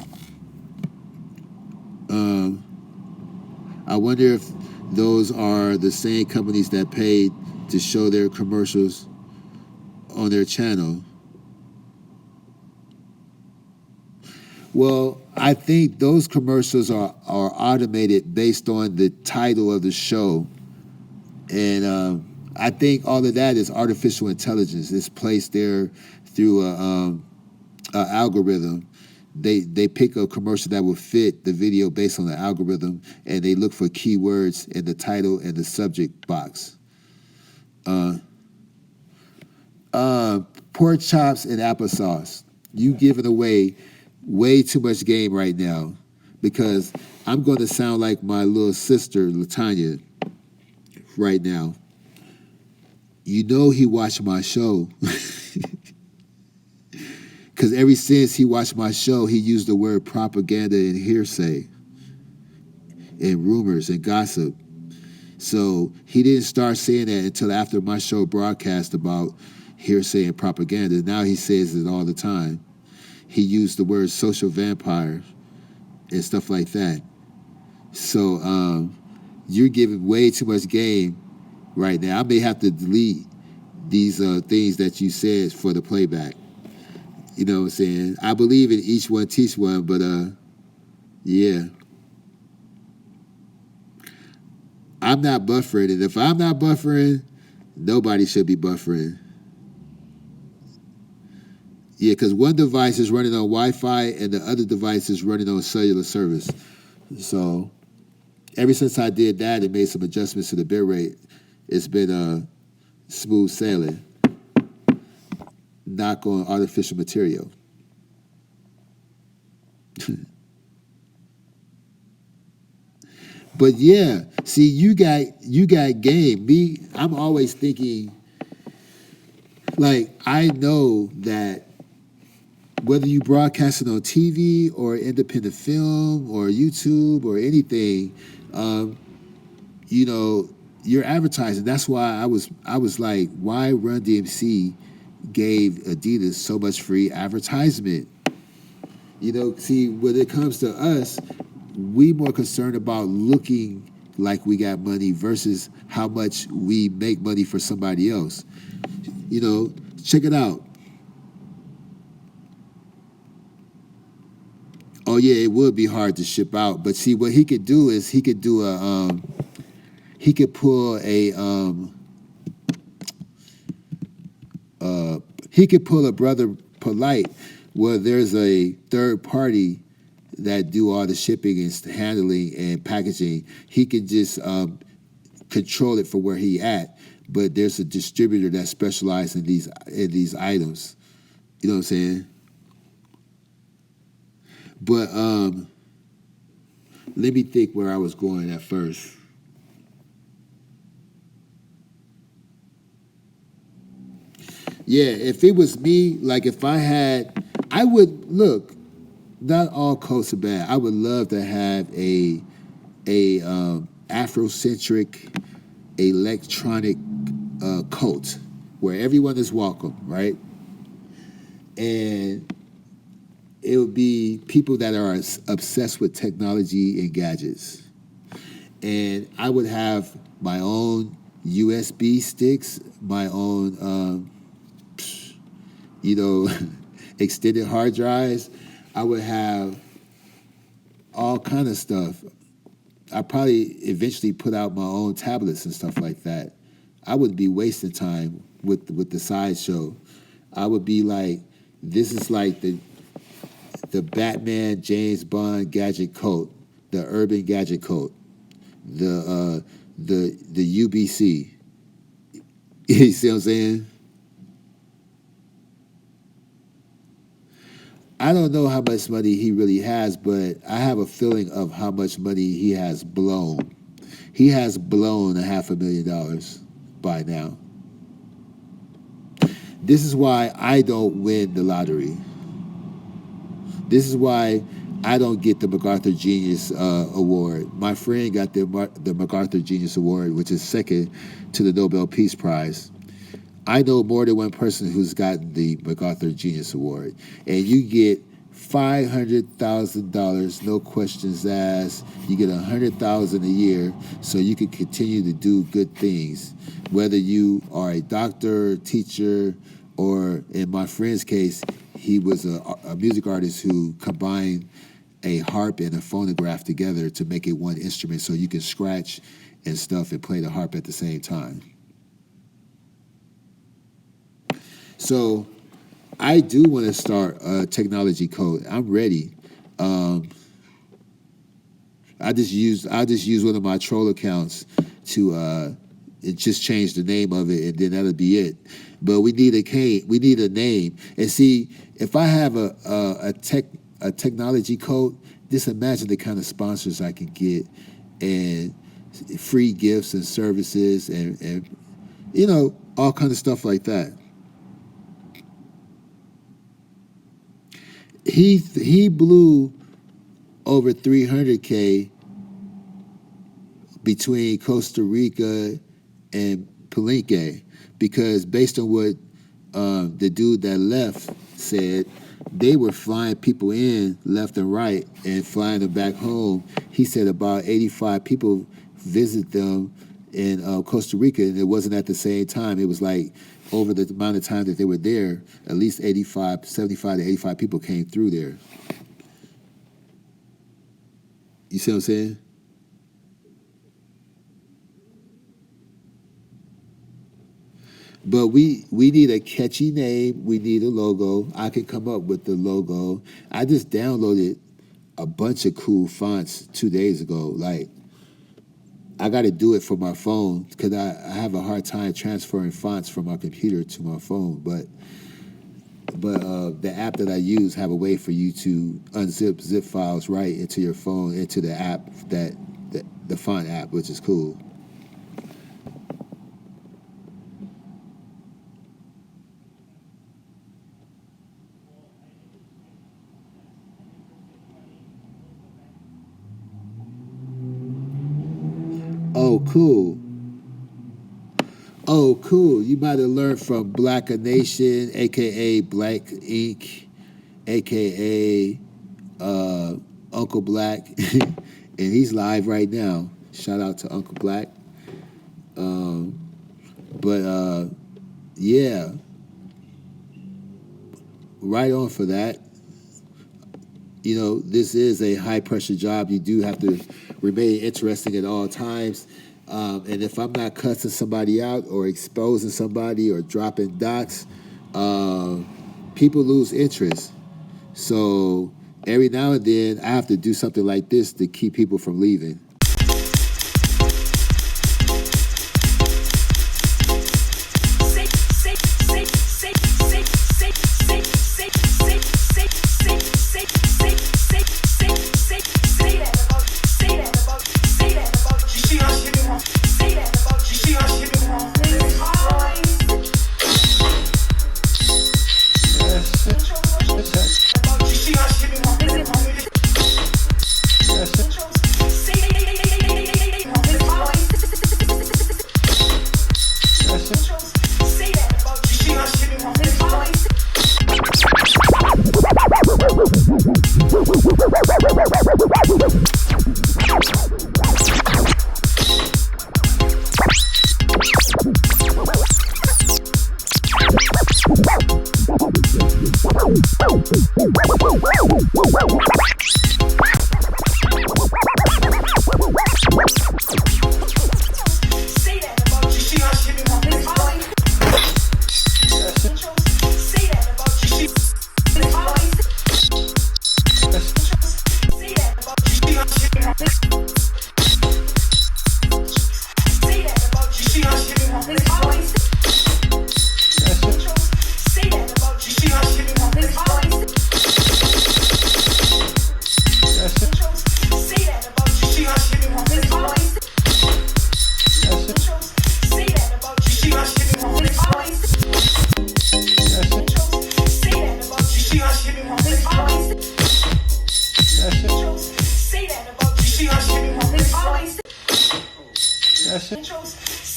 I wonder if those are the same companies that paid to show their commercials on their channel. Well, I think those commercials are automated based on the title of the show. And I think all of that is artificial intelligence. It's placed there through a algorithm. They pick a commercial that will fit the video based on the algorithm, and they look for keywords in the title and the subject box. Pork chops and applesauce. You giving away way too much game right now, because I'm going to sound like my little sister, Latanya, right now. You know he watched my show. Because ever since he watched my show, he used the word propaganda and hearsay and rumors and gossip. So he didn't start saying that until after my show broadcast about hearsay and propaganda. Now he says it all the time. He used the word social vampire and stuff like that. So you're giving way too much game right now. I may have to delete these things that you said for the playback. You know what I'm saying? I believe in each one, teach one, but yeah. I'm not buffering, and if I'm not buffering, nobody should be buffering. Yeah, because one device is running on Wi-Fi and the other device is running on cellular service. So ever since I did that and made some adjustments to the bit rate, it's been smooth sailing. Knock on artificial material. But yeah, see, you got game. Me, I'm always thinking, like, I know that whether you broadcast it on TV or independent film or YouTube or anything, you know, you're advertising. That's why I was like, why Run DMC gave Adidas so much free advertisement? You know, see, when it comes to us, we more concerned about looking like we got money versus how much we make money for somebody else. You know, check it out. Oh yeah, it would be hard to ship out, but see what he could do is he could do he could pull a Brother Polite where there's a third party that do all the shipping and handling and packaging. He can just control it for where he at, but there's a distributor that specializes in these items. You know what I'm saying? But let me think where I was going at first. Yeah, if it was me, like if I would look. Not all coats are bad. I would love to have a Afrocentric electronic coat where everyone is welcome, right? And it would be people that are obsessed with technology and gadgets. And I would have my own USB sticks, my own, extended hard drives. I would have all kind of stuff. I probably eventually put out my own tablets and stuff like that. I wouldn't be wasting time with the sideshow. I would be like, this is like the Batman James Bond gadget coat, the urban gadget coat, the UBC. You see what I'm saying? I don't know how much money he really has, but I have a feeling of how much money he has blown. He has blown $500,000 by now. This is why I don't win the lottery. This is why I don't get the MacArthur Genius Award. My friend got the MacArthur Genius Award, which is second to the Nobel Peace Prize. I know more than one person who's gotten the MacArthur Genius Award, and you get $500,000, no questions asked. You get $100,000 a year, so you can continue to do good things. Whether you are a doctor, teacher, or in my friend's case, he was a music artist who combined a harp and a phonograph together to make it one instrument, so you can scratch and stuff and play the harp at the same time. So I do want to start a technology code. I'm ready. I just used one of my troll accounts to just change the name of it, and then that'll be it. But we need a name. And see, if I have a technology code, just imagine the kind of sponsors I can get and free gifts and services and all kinds of stuff like that. He blew over 300K between Costa Rica and Palenque, because based on what the dude that left said, they were flying people in left and right and flying them back home. He said about 85 people visit them in Costa Rica, and it wasn't at the same time. It was like over the amount of time that they were there, at least 75 to 85 people came through there. You see what I'm saying? But we need a catchy name. We need a logo. I can come up with the logo. I just downloaded a bunch of cool fonts 2 days ago. Like, I got to do it for my phone because I have a hard time transferring fonts from my computer to my phone. But the app that I use have a way for you to unzip zip files right into your phone, into the app, the font app, which is cool. Oh, cool. Oh, cool. You might have learned from Black Nation, a.k.a. Black Ink, a.k.a. Uncle Black. And he's live right now. Shout out to Uncle Black. Yeah. Right on for that. You know, this is a high-pressure job. You do have to remain interesting at all times. And if I'm not cussing somebody out or exposing somebody or dropping dots, people lose interest. So every now and then, I have to do something like this to keep people from leaving.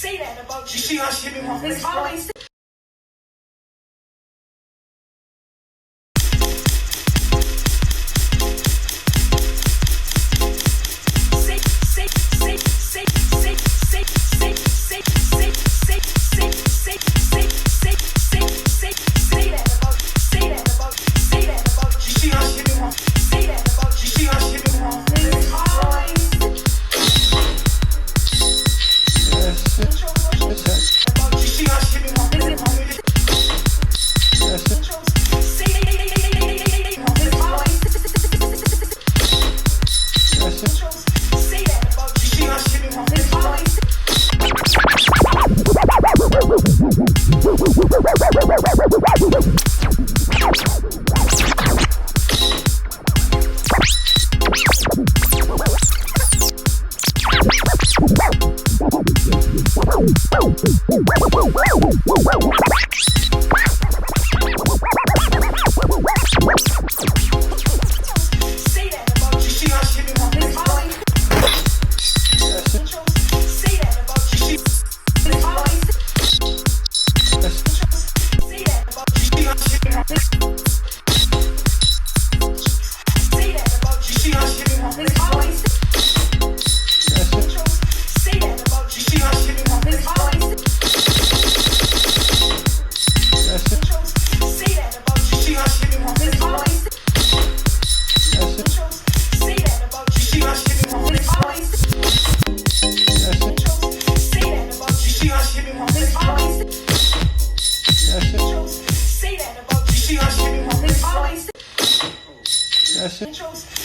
Say that about you. See how she be wrong. It's always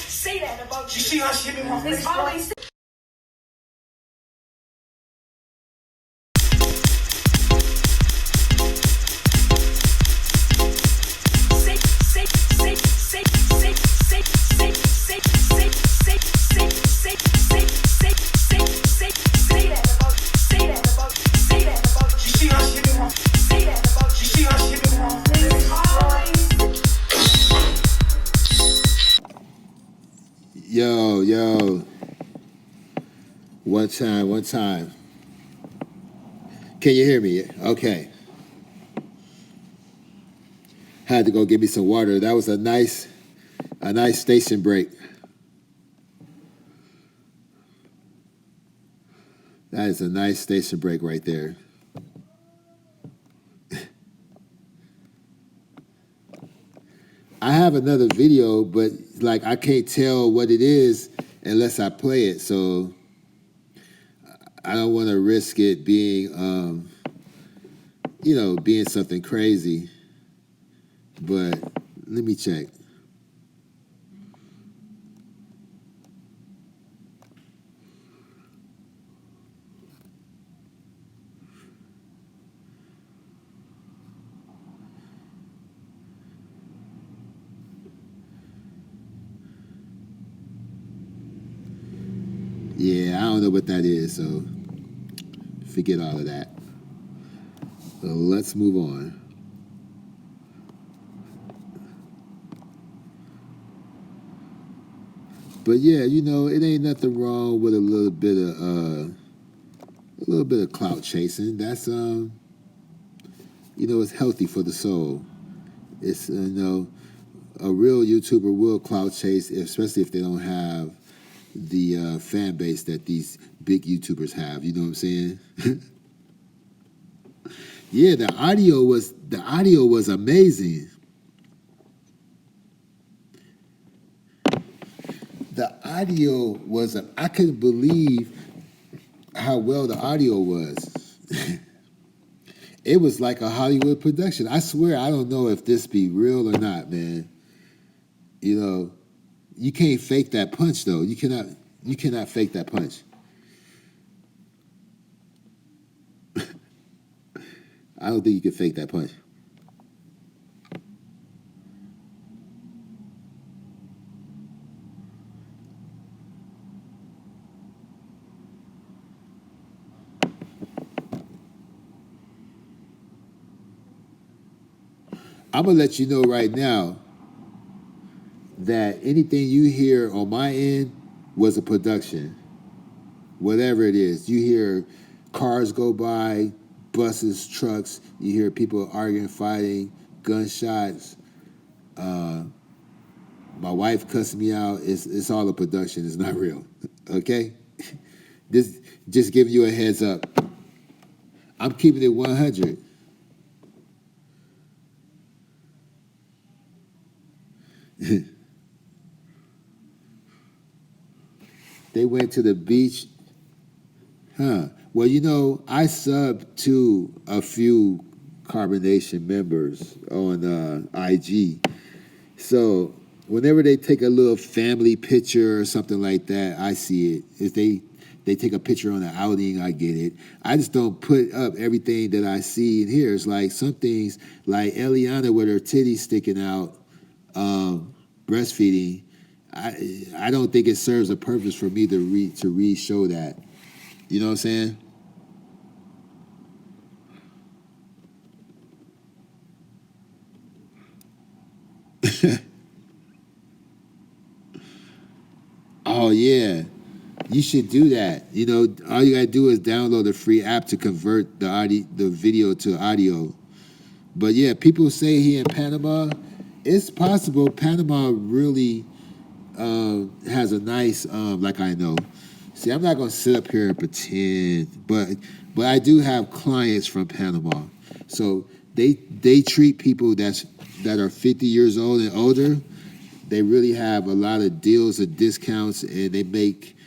Say that about you. See how she hit me wrong. It's always Yo. One time. Can you hear me? Okay. Had to go get me some water. That was a nice station break. That is a nice station break right there. I have another video, but like I can't tell what it is unless I play it. So I don't want to risk it being, being something crazy. But let me check. Yeah, I don't know what that is, so forget all of that. So let's move on. But yeah, it ain't nothing wrong with a little bit of clout chasing. That's it's healthy for the soul. It's a real YouTuber will clout chase, especially if they don't have the fan base that these big YouTubers have. You know what I'm saying? Yeah, the audio was amazing. The audio was I couldn't believe how well the audio was. It was like a Hollywood production. I swear, I don't know if this be real or not, man. You can't fake that punch though. You cannot fake that punch. I don't think you can fake that punch. I'm gonna let you know right now that anything you hear on my end was a production. Whatever it is, you hear cars go by, buses, trucks, you hear people arguing, fighting, gunshots. My wife cussed me out. It's all a production. It's not real. Okay? This just giving you a heads up. I'm keeping it 100. They went to the beach. Huh. Well, I subbed to a few Carbonation members on IG. So whenever they take a little family picture or something like that, I see it. If they take a picture on an outing, I get it. I just don't put up everything that I see and hear. It's like some things, like Eliana with her titties sticking out, breastfeeding. I don't think it serves a purpose for me to re-show that. You know what I'm saying? Oh yeah, you should do that. You know, all you gotta do is download a free app to convert the video to audio. But yeah, people say here in Panama, it's possible Panama really has a nice like I know. See, I'm not gonna sit up here and pretend, but I do have clients from Panama, so they treat people that are 50 years old and older. They really have a lot of deals and discounts, and they make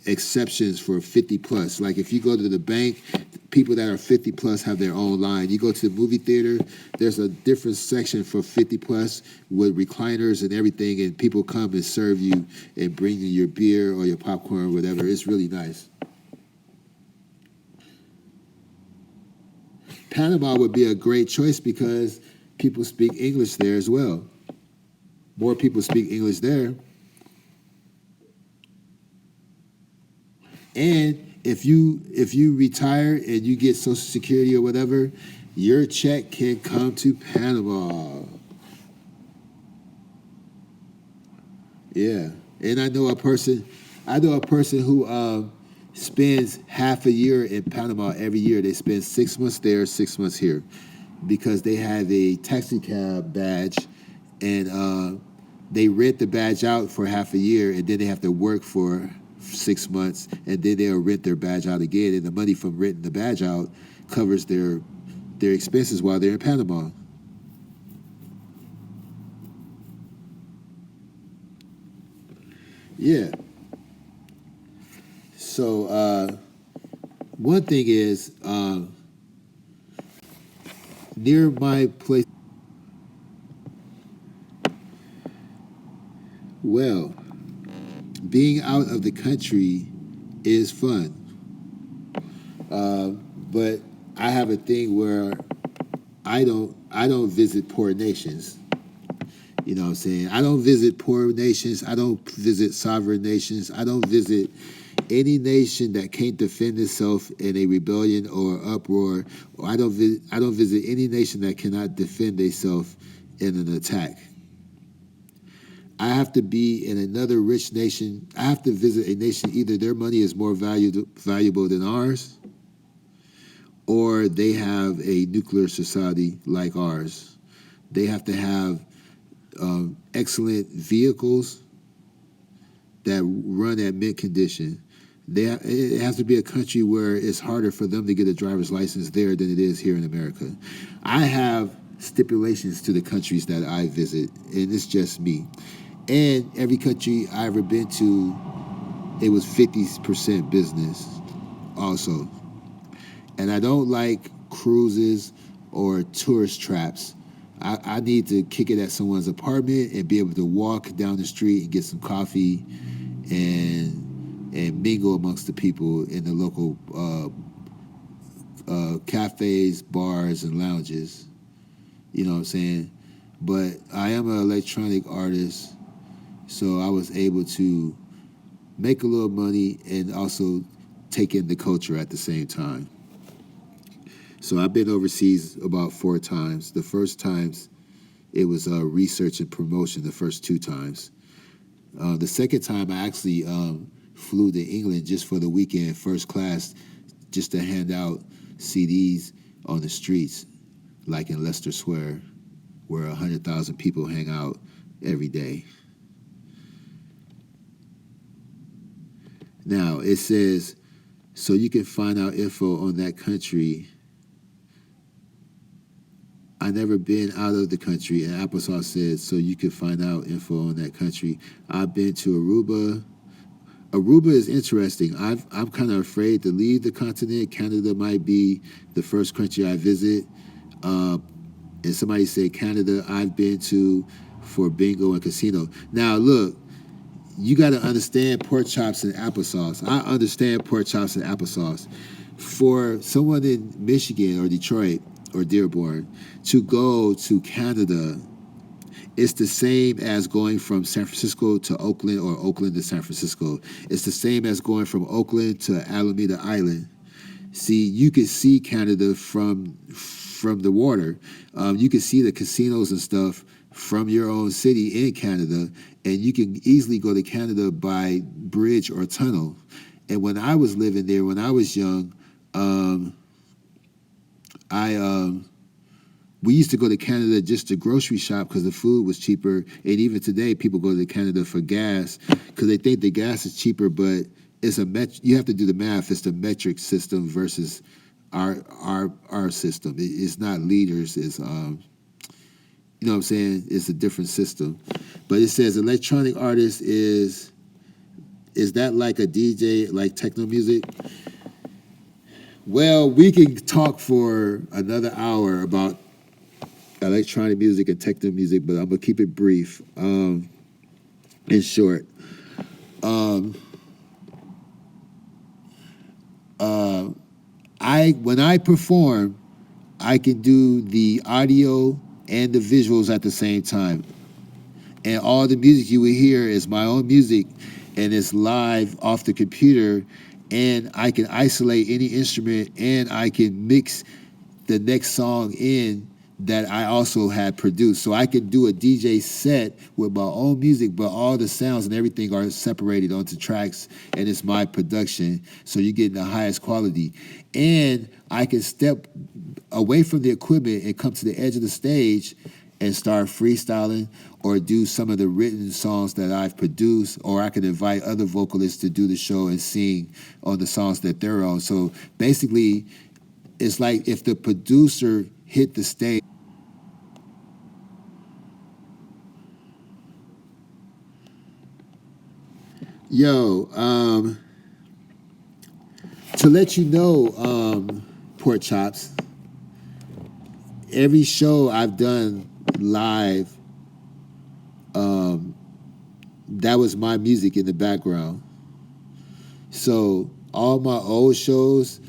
exceptions for 50 plus. Like if you go to the bank, people that are 50 plus have their own line. You go to the movie theater, there's a different section for 50 plus with recliners and everything, and people come and serve you and bring you your beer or your popcorn or whatever. It's really nice. Panama would be a great choice because people speak English there as well. More people speak English there. And if you retire and you get Social Security or whatever, your check can come to Panama. Yeah, and I know a person who spends half a year in Panama every year. They spend 6 months there, 6 months here, because they have a taxi cab badge, and they rent the badge out for half a year, and then they have to work for 6 months, and then they'll rent their badge out again, and the money from renting the badge out covers their expenses while they're in Panama. Yeah. So one thing is near my place. Well, being out of the country is fun, but I have a thing where I don't visit poor nations. You know what I'm saying? I don't visit poor nations. I don't visit sovereign nations. I don't visit any nation that can't defend itself in a rebellion or uproar. Or I don't visit any nation that cannot defend itself in an attack. I have to be in another rich nation. I have to visit a nation, either their money is more valuable than ours, or they have a nuclear society like ours. They have to have excellent vehicles that run at mint condition. It has to be a country where it's harder for them to get a driver's license there than it is here in America. I have stipulations to the countries that I visit, and it's just me. And every country I ever been to, it was 50% business also. And I don't like cruises or tourist traps. I need to kick it at someone's apartment and be able to walk down the street and get some coffee and mingle amongst the people in the local cafes, bars, and lounges. You know what I'm saying? But I am an electronic artist, so I was able to make a little money and also take in the culture at the same time. So I've been overseas about 4 times. The first times, it was research and promotion, the first 2 times. The second time, I actually flew to England just for the weekend, first class, just to hand out CDs on the streets, like in Leicester Square, where 100,000 people hang out every day. Now, it says, so you can find out info on that country. I never been out of the country, and Applesauce said, so you can find out info on that country. I've been to Aruba. Aruba is interesting. I'm kind of afraid to leave the continent. Canada might be the first country I visit. And somebody said Canada I've been to for bingo and casino. Now, look, you got to understand pork chops and applesauce. I understand pork chops and applesauce. For someone in Michigan or Detroit or Dearborn to go to Canada, it's the same as going from San Francisco to Oakland or Oakland to San Francisco. It's the same as going from Oakland to Alameda Island. See, you can see Canada from the water. You can see the casinos and stuff from your own city in Canada, and you can easily go to Canada by bridge or tunnel. And when I was living there, when I was young, we used to go to Canada just to grocery shop because the food was cheaper. And even today, people go to Canada for gas because they think the gas is cheaper, but it's you have to do the math. It's the metric system versus our system. It's not liters. It's you know what I'm saying? It's a different system. But it says electronic artist is that like a DJ, like techno music? Well, we can talk for another hour about electronic music and techno music, but I'm gonna keep it brief. In short, when I perform, I can do the audio and the visuals at the same time, and all the music you will hear is my own music, and it's live off the computer, and I can isolate any instrument, and I can mix the next song in that I also had produced. So I could do a DJ set with my own music, but all the sounds and everything are separated onto tracks, and it's my production. So you're getting the highest quality. And I can step away from the equipment and come to the edge of the stage and start freestyling or do some of the written songs that I've produced, or I can invite other vocalists to do the show and sing on the songs that they're on. So basically, it's like if the producer hit the stage. Yo, to let you know, Pork Chops, every show I've done live, that was my music in the background. So all my old shows,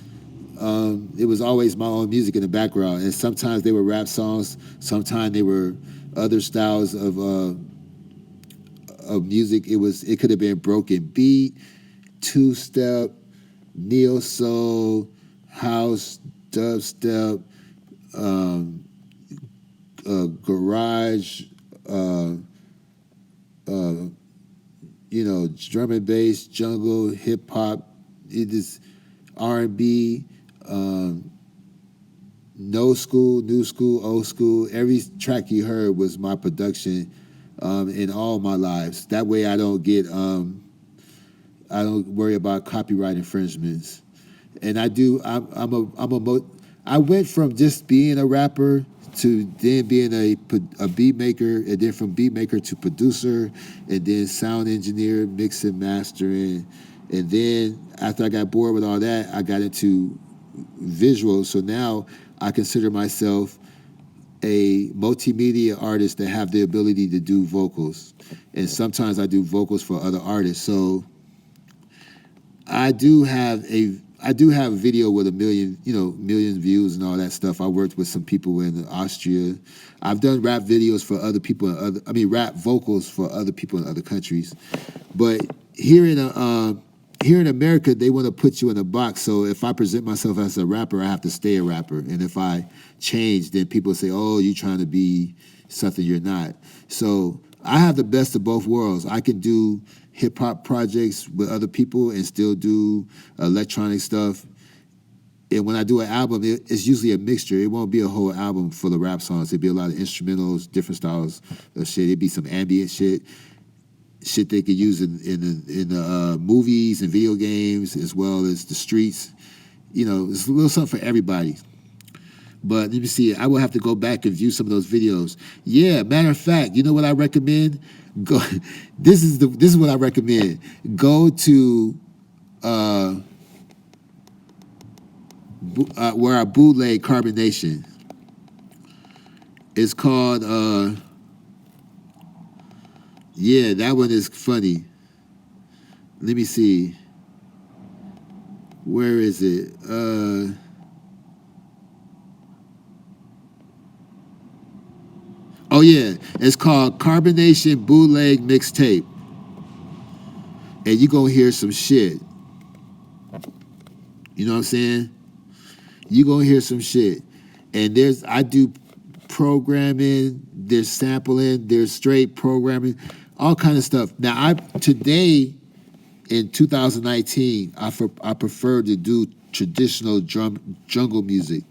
it was always my own music in the background. And sometimes they were rap songs, sometimes they were other styles of music. It could have been broken beat, two-step, neo soul, house, dubstep, garage, drum and bass, jungle, hip hop. It is R&B, no school, new school, old school. Every track you heard was my production in all my lives. That way I don't worry about copyright infringements. And I went from just being a rapper to then being a beat maker, and then from beat maker to producer, and then sound engineer, mixing, mastering. And then after I got bored with all that, I got into visuals. So now I consider myself a multimedia artist that have the ability to do vocals. And sometimes I do vocals for other artists. So I do have a video with 1 million, million views and all that stuff. I worked with some people in Austria. I've done rap videos for other people rap vocals for other people in other countries. But here in America, they want to put you in a box. So if I present myself as a rapper, I have to stay a rapper. And if I change, then people say, oh, you're trying to be something you're not. So I have the best of both worlds. I can do hip-hop projects with other people and still do electronic stuff. And when I do an album, it's usually a mixture. It won't be a whole album full of rap songs. It'd be a lot of instrumentals, different styles of shit. It'd be some ambient shit they could use in the movies and video games, as well as the streets. It's a little something for everybody. But let me see. I will have to go back and view some of those videos. Yeah, matter of fact, you know what I recommend? Go. This is what I recommend. Go to where I bootleg Carbonation. It's called. Yeah, that one is funny. Let me see. Where is it? Oh yeah, it's called Carbonation Bootleg Mixtape. And you gonna hear some shit. You know what I'm saying? You gonna hear some shit. And I do programming, there's sampling, there's straight programming, all kind of stuff. Now, today in 2019, I prefer to do traditional jungle music.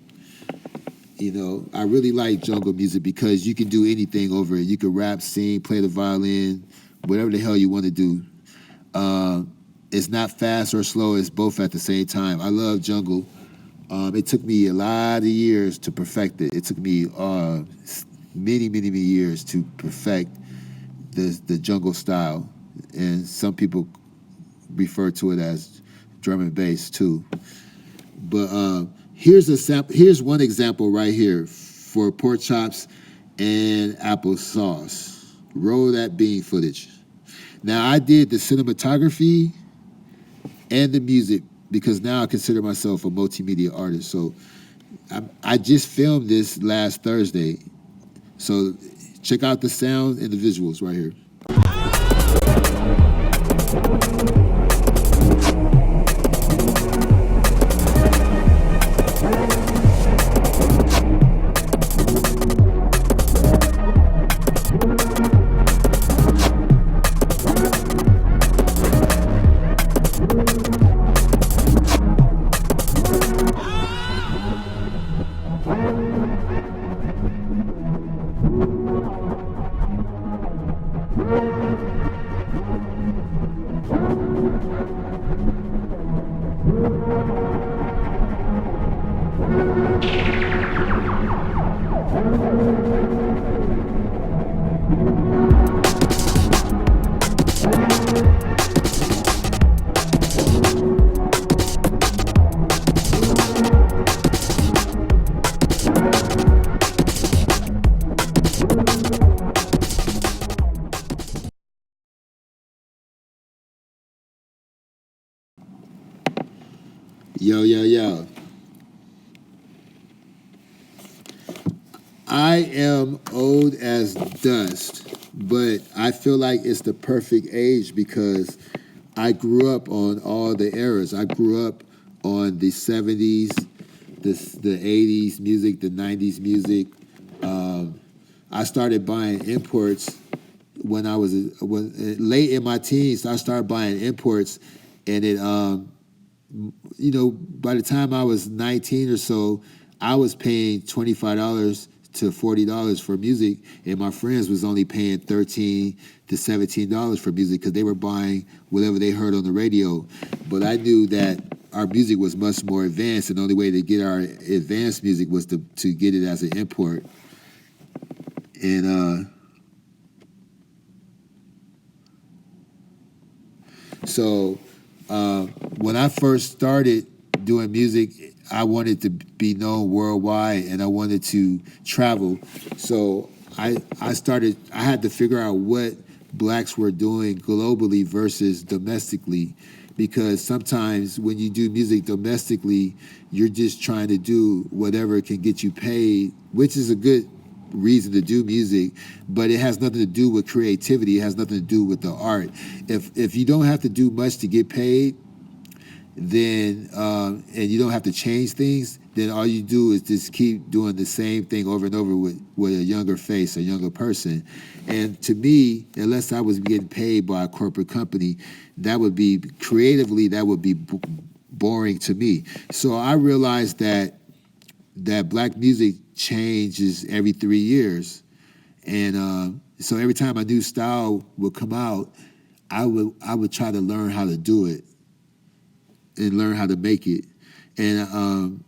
You know, I really like jungle music because you can do anything over it. You can rap, sing, play the violin, whatever the hell you want to do. It's not fast or slow, it's both at the same time. I love jungle. It took me a lot of years to perfect it. It took me many years to perfect the jungle style. And some people refer to it as drum and bass too. But here's one example right here for pork chops and applesauce. Roll that bean footage. Now, I did the cinematography and the music because now I consider myself a multimedia artist. So I just filmed this last Thursday. So check out the sound and the visuals right here. Yo. I am old as dust, but I feel like it's the perfect age because I grew up on all the eras. I grew up on the 70s, the 80s music, the 90s music. I started buying imports when I was late in my teens. I started buying imports, and it by the time I was 19 or so, I was paying $25 to $40 for music, and my friends was only paying $13 to $17 for music because they were buying whatever they heard on the radio. But I knew that our music was much more advanced, and the only way to get our advanced music was to get it as an import. And so when I first started doing music, I wanted to be known worldwide and I wanted to travel. So I had to figure out what blacks were doing globally versus domestically, because sometimes when you do music domestically, you're just trying to do whatever can get you paid, which is a good reason to do music, but it has nothing to do with creativity. It has nothing to do with the art. If you don't have to do much to get paid, then and you don't have to change things, then all you do is just keep doing the same thing over and over with a younger face, a younger person. And to me, unless I was getting paid by a corporate company, that would be creatively, that would be boring to me. So I realized that black music changes every 3 years. And so every time a new style would come out, I would try to learn how to do it and learn how to make it. And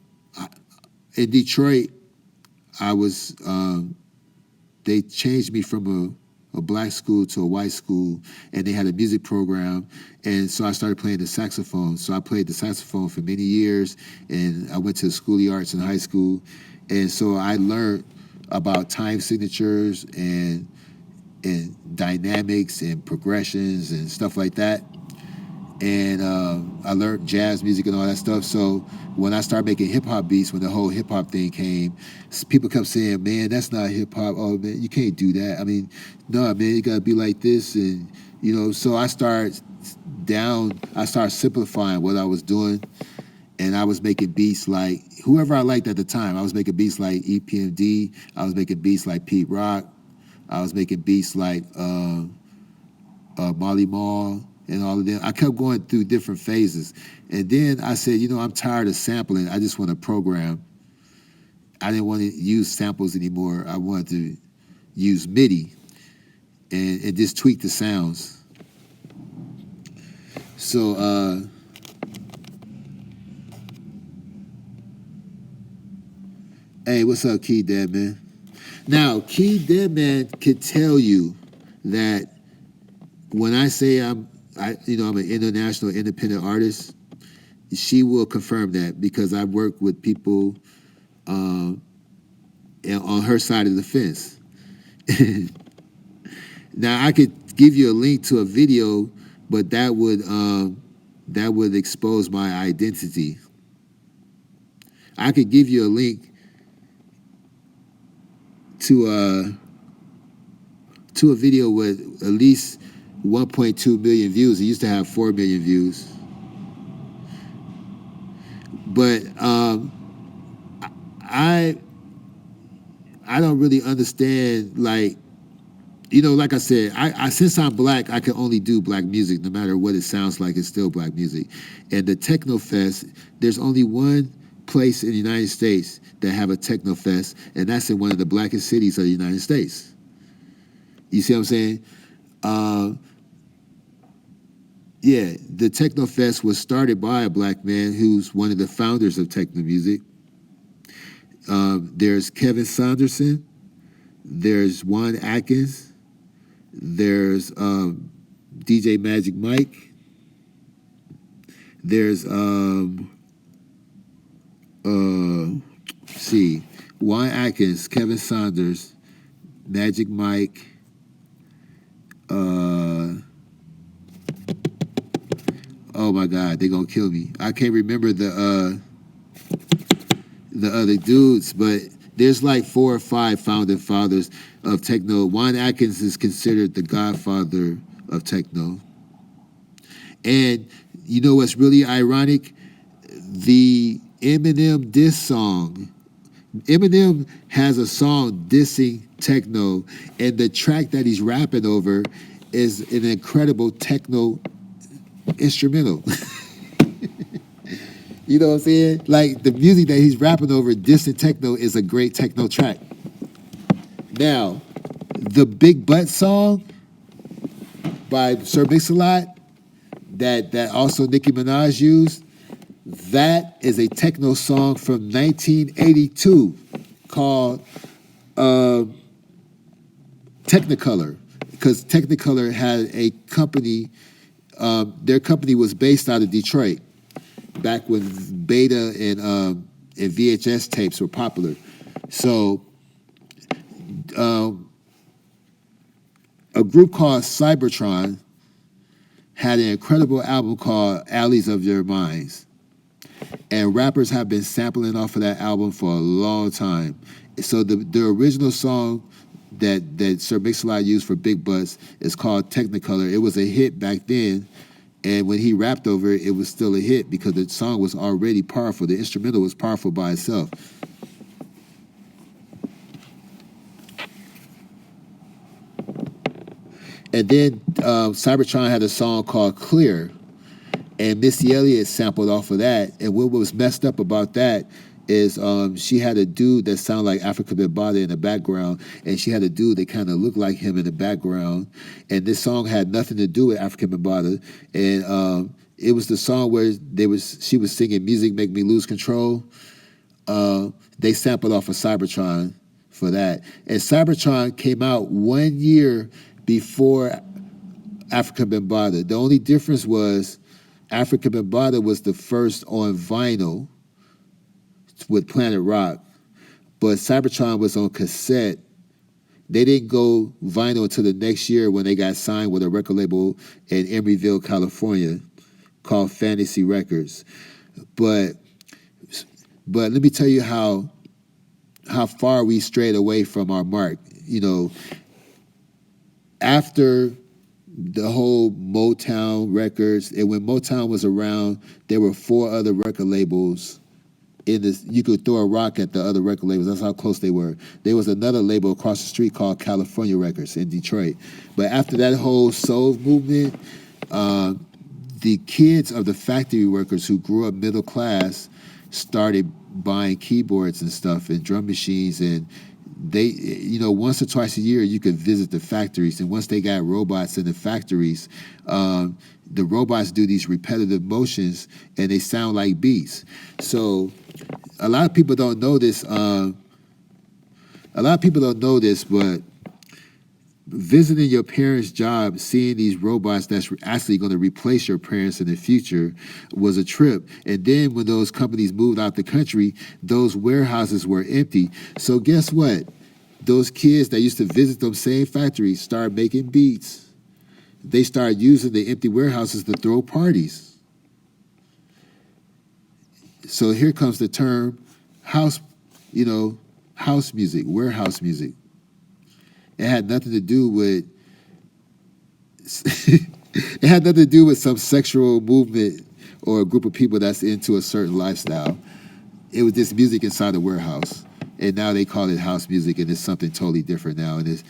in Detroit, they changed me from a black school to a white school, and they had a music program, and so I started playing the saxophone. So I played the saxophone for many years, and I went to the School of the Arts in high school, and so I learned about time signatures and dynamics and progressions and stuff like that. And I learned jazz music and all that stuff. So when I started making hip hop beats, when the whole hip hop thing came, people kept saying, "Man, that's not hip hop. Oh man, you can't do that. I mean, no, man, you gotta be like this." And so I started simplifying what I was doing, and I was making beats like whoever I liked at the time. I was making beats like EPMD. I was making beats like Pete Rock. I was making beats like Molly Mall and all of them. I kept going through different phases. And then I said, I'm tired of sampling. I just want to program. I didn't want to use samples anymore. I wanted to use MIDI and just tweak the sounds. So, hey, what's up, Key Deadman? Now, Key Deadman could tell you that when I say I'm an international independent artist, she will confirm that because I work with people on her side of the fence. Now I could give you a link to a video, but that would expose my identity. I could give you a link to a video with at least 1.2 million views. It used to have 4 million views. But I don't really understand, like I said, I since I'm black, I can only do black music. No matter what it sounds like, it's still black music. And the Techno Fest, there's only one place in the United States that have a Techno Fest, and that's in one of the blackest cities of the United States. You see what I'm saying? Yeah, the Techno Fest was started by a black man who's one of the founders of techno music. There's Kevin Saunderson, there's Juan Atkins, there's DJ Magic Mike, there's Juan Atkins, Kevin Saunders, Magic Mike, oh my God, they're gonna kill me. I can't remember the other dudes, but there's like 4 or 5 founding fathers of techno. Juan Atkins is considered the godfather of techno. And you know what's really ironic? The Eminem diss song. Eminem has a song dissing techno, and the track that he's rapping over is an incredible techno instrumental. You know what I'm saying? Like, the music that he's rapping over, dissing techno, is a great techno track. Now, the Big Butt song by Sir Mix-a-Lot that also Nicki Minaj used, that is a techno song from 1982 called Technicolor, because Technicolor had a company, their company was based out of Detroit, back when Beta and VHS tapes were popular. So a group called Cybertron had an incredible album called Alleys of Your Minds. And rappers have been sampling off of that album for a long time. So the original song that Sir Mix-a-Lot used for Big Butts is called Technicolor. It was a hit back then, and when he rapped over it, it was still a hit because the song was already powerful. The instrumental was powerful by itself. And then Cybertron had a song called Clear, and Missy Elliott sampled off of that. And what was messed up about that is she had a dude that sounded like Afrika Bambaataa in the background, and she had a dude that kind of looked like him in the background. And this song had nothing to do with Afrika Bambaataa. And it was the song where she was singing Music Make Me Lose Control. They sampled off of Cybertron for that. And Cybertron came out 1 year before Afrika Bambaataa. The only difference was Afrika Bambaataa was the first on vinyl with Planet Rock, but Cybertron was on cassette. They didn't go vinyl until the next year when they got signed with a record label in Emeryville, California, called Fantasy Records. But let me tell you how far we strayed away from our mark. You know, after the whole Motown records. And when Motown was around, there were 4 other record labels in this. You could throw a rock at the other record labels. That's how close they were. There was another label across the street called California Records in Detroit. But after that whole soul movement, the kids of the factory workers who grew up middle class started buying keyboards and stuff and drum machines, and they, once or twice a year you could visit the factories. And once they got robots in the factories, the robots do these repetitive motions and they sound like beats. So a lot of people don't know this. But visiting your parents' job, seeing these robots that's actually going to replace your parents in the future was a trip. And then when those companies moved out the country, those warehouses were empty. So guess what? Those kids that used to visit those same factories started making beats. They started using the empty warehouses to throw parties. So here comes the term house music, warehouse music. It had nothing to do with it had nothing to do with some sexual movement or a group of people that's into a certain lifestyle. It was just music inside the warehouse. And now they call it house music, and it's something totally different now. And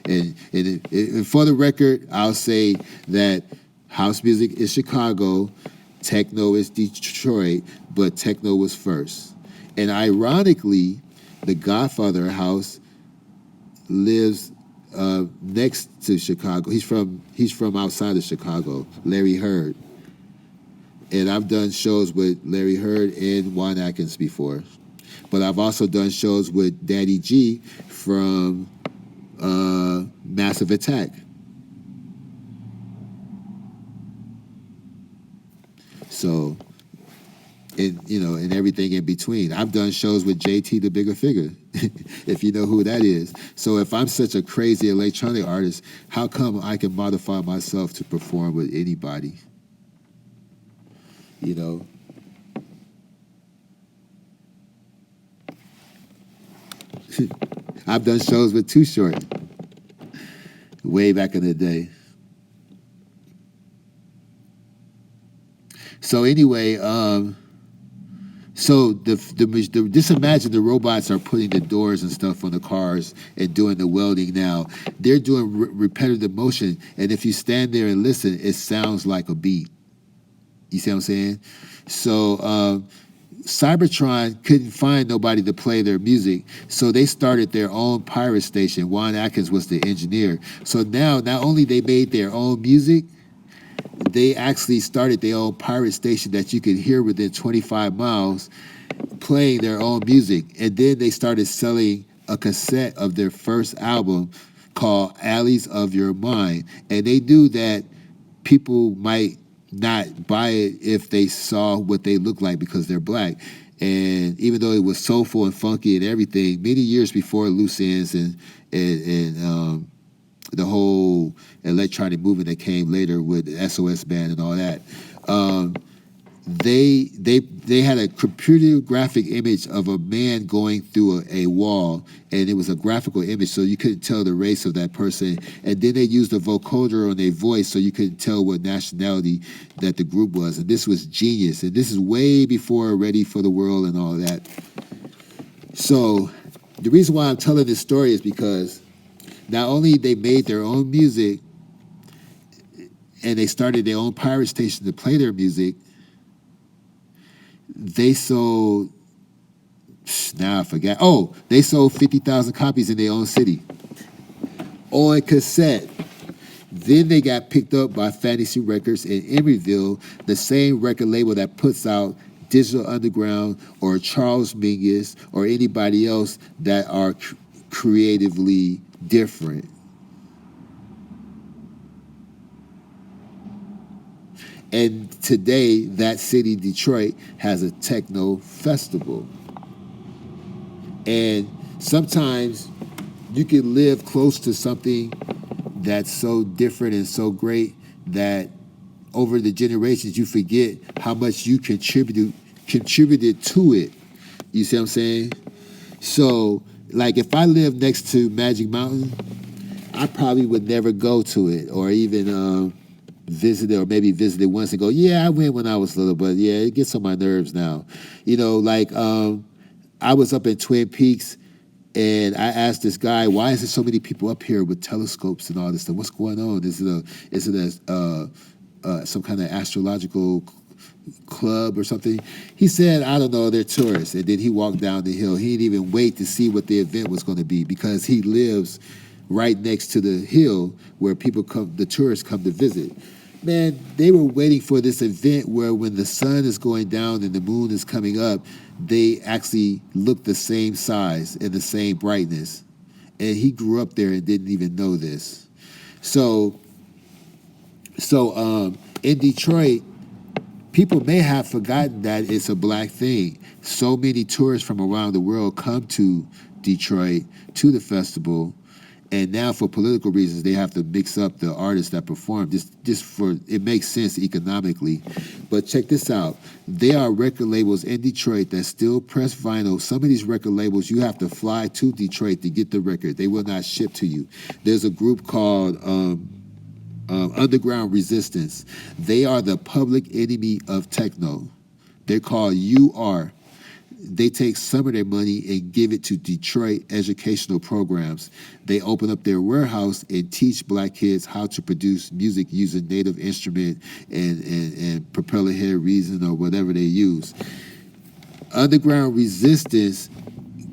and for the record, I'll say that house music is Chicago, techno is Detroit, but techno was first. And ironically, the godfather of house lives next to Chicago. He's from outside of Chicago, Larry Heard. And I've done shows with Larry Heard and Juan Atkins before. But I've also done shows with Daddy G from Massive Attack. So, and everything in between. I've done shows with JT the Bigger Figure, if you know who that is. So if I'm such a crazy electronic artist, how come I can modify myself to perform with anybody? I've done shows with Too Short way back in the day. So anyway, just imagine the robots are putting the doors and stuff on the cars and doing the welding now. They're doing repetitive motion, and if you stand there and listen, it sounds like a beat. You see what I'm saying? So Cybertron couldn't find nobody to play their music, so they started their own pirate station. Juan Atkins was the engineer. So now, not only they made their own music, they actually started their own pirate station that you could hear within 25 miles, playing their own music. And then they started selling a cassette of their first album called Alleys of Your Mind. And they knew that people might not buy it if they saw what they look like because they're black. And even though it was soulful and funky and everything, many years before Loose Ends and the whole electronic movement that came later with the SOS Band and all that, they had a computer graphic image of a man going through a wall, and it was a graphical image, so you couldn't tell the race of that person. And then they used a vocoder on their voice, so you couldn't tell what nationality that the group was. And this was genius. And this is way before Ready for the World and all that. So the reason why I'm telling this story is because not only they made their own music and they started their own pirate station to play their music, they sold, now I forgot, they sold 50,000 copies in their own city on cassette. Then they got picked up by Fantasy Records in Emeryville, the same record label that puts out Digital Underground or Charles Mingus or anybody else that are creatively different. And today, that city, Detroit, has a techno festival. And sometimes you can live close to something that's so different and so great that over the generations, you forget how much you contributed to it. You see what I'm saying? So, like, if I live next to Magic Mountain, I probably would never go to it or even visit it, or maybe visit it once and go, yeah, I went when I was little, but yeah, it gets on my nerves now. You know, like I was up in Twin Peaks and I asked this guy, why is there so many people up here with telescopes and all this stuff? What's going on? Is it some kind of astrological club or something? He said, I don't know, they're tourists. And then he walked down the hill. He didn't even wait to see what the event was going to be because he lives right next to the hill where the tourists come to visit. Man, they were waiting for this event where when the sun is going down and the moon is coming up, they actually look the same size and the same brightness. And he grew up there and didn't even know this. So in Detroit, people may have forgotten that it's a black thing. So many tourists from around the world come to Detroit, to the festival, and now for political reasons, they have to mix up the artists that perform, just for, it makes sense economically. But check this out. There are record labels in Detroit that still press vinyl. Some of these record labels, you have to fly to Detroit to get the record. They will not ship to you. There's a group called Underground Resistance. They are the public enemy of techno. They're called UR. They take some of their money and give it to Detroit educational programs. They open up their warehouse and teach black kids how to produce music using native instrument and propeller head reason or whatever they use. Underground Resistance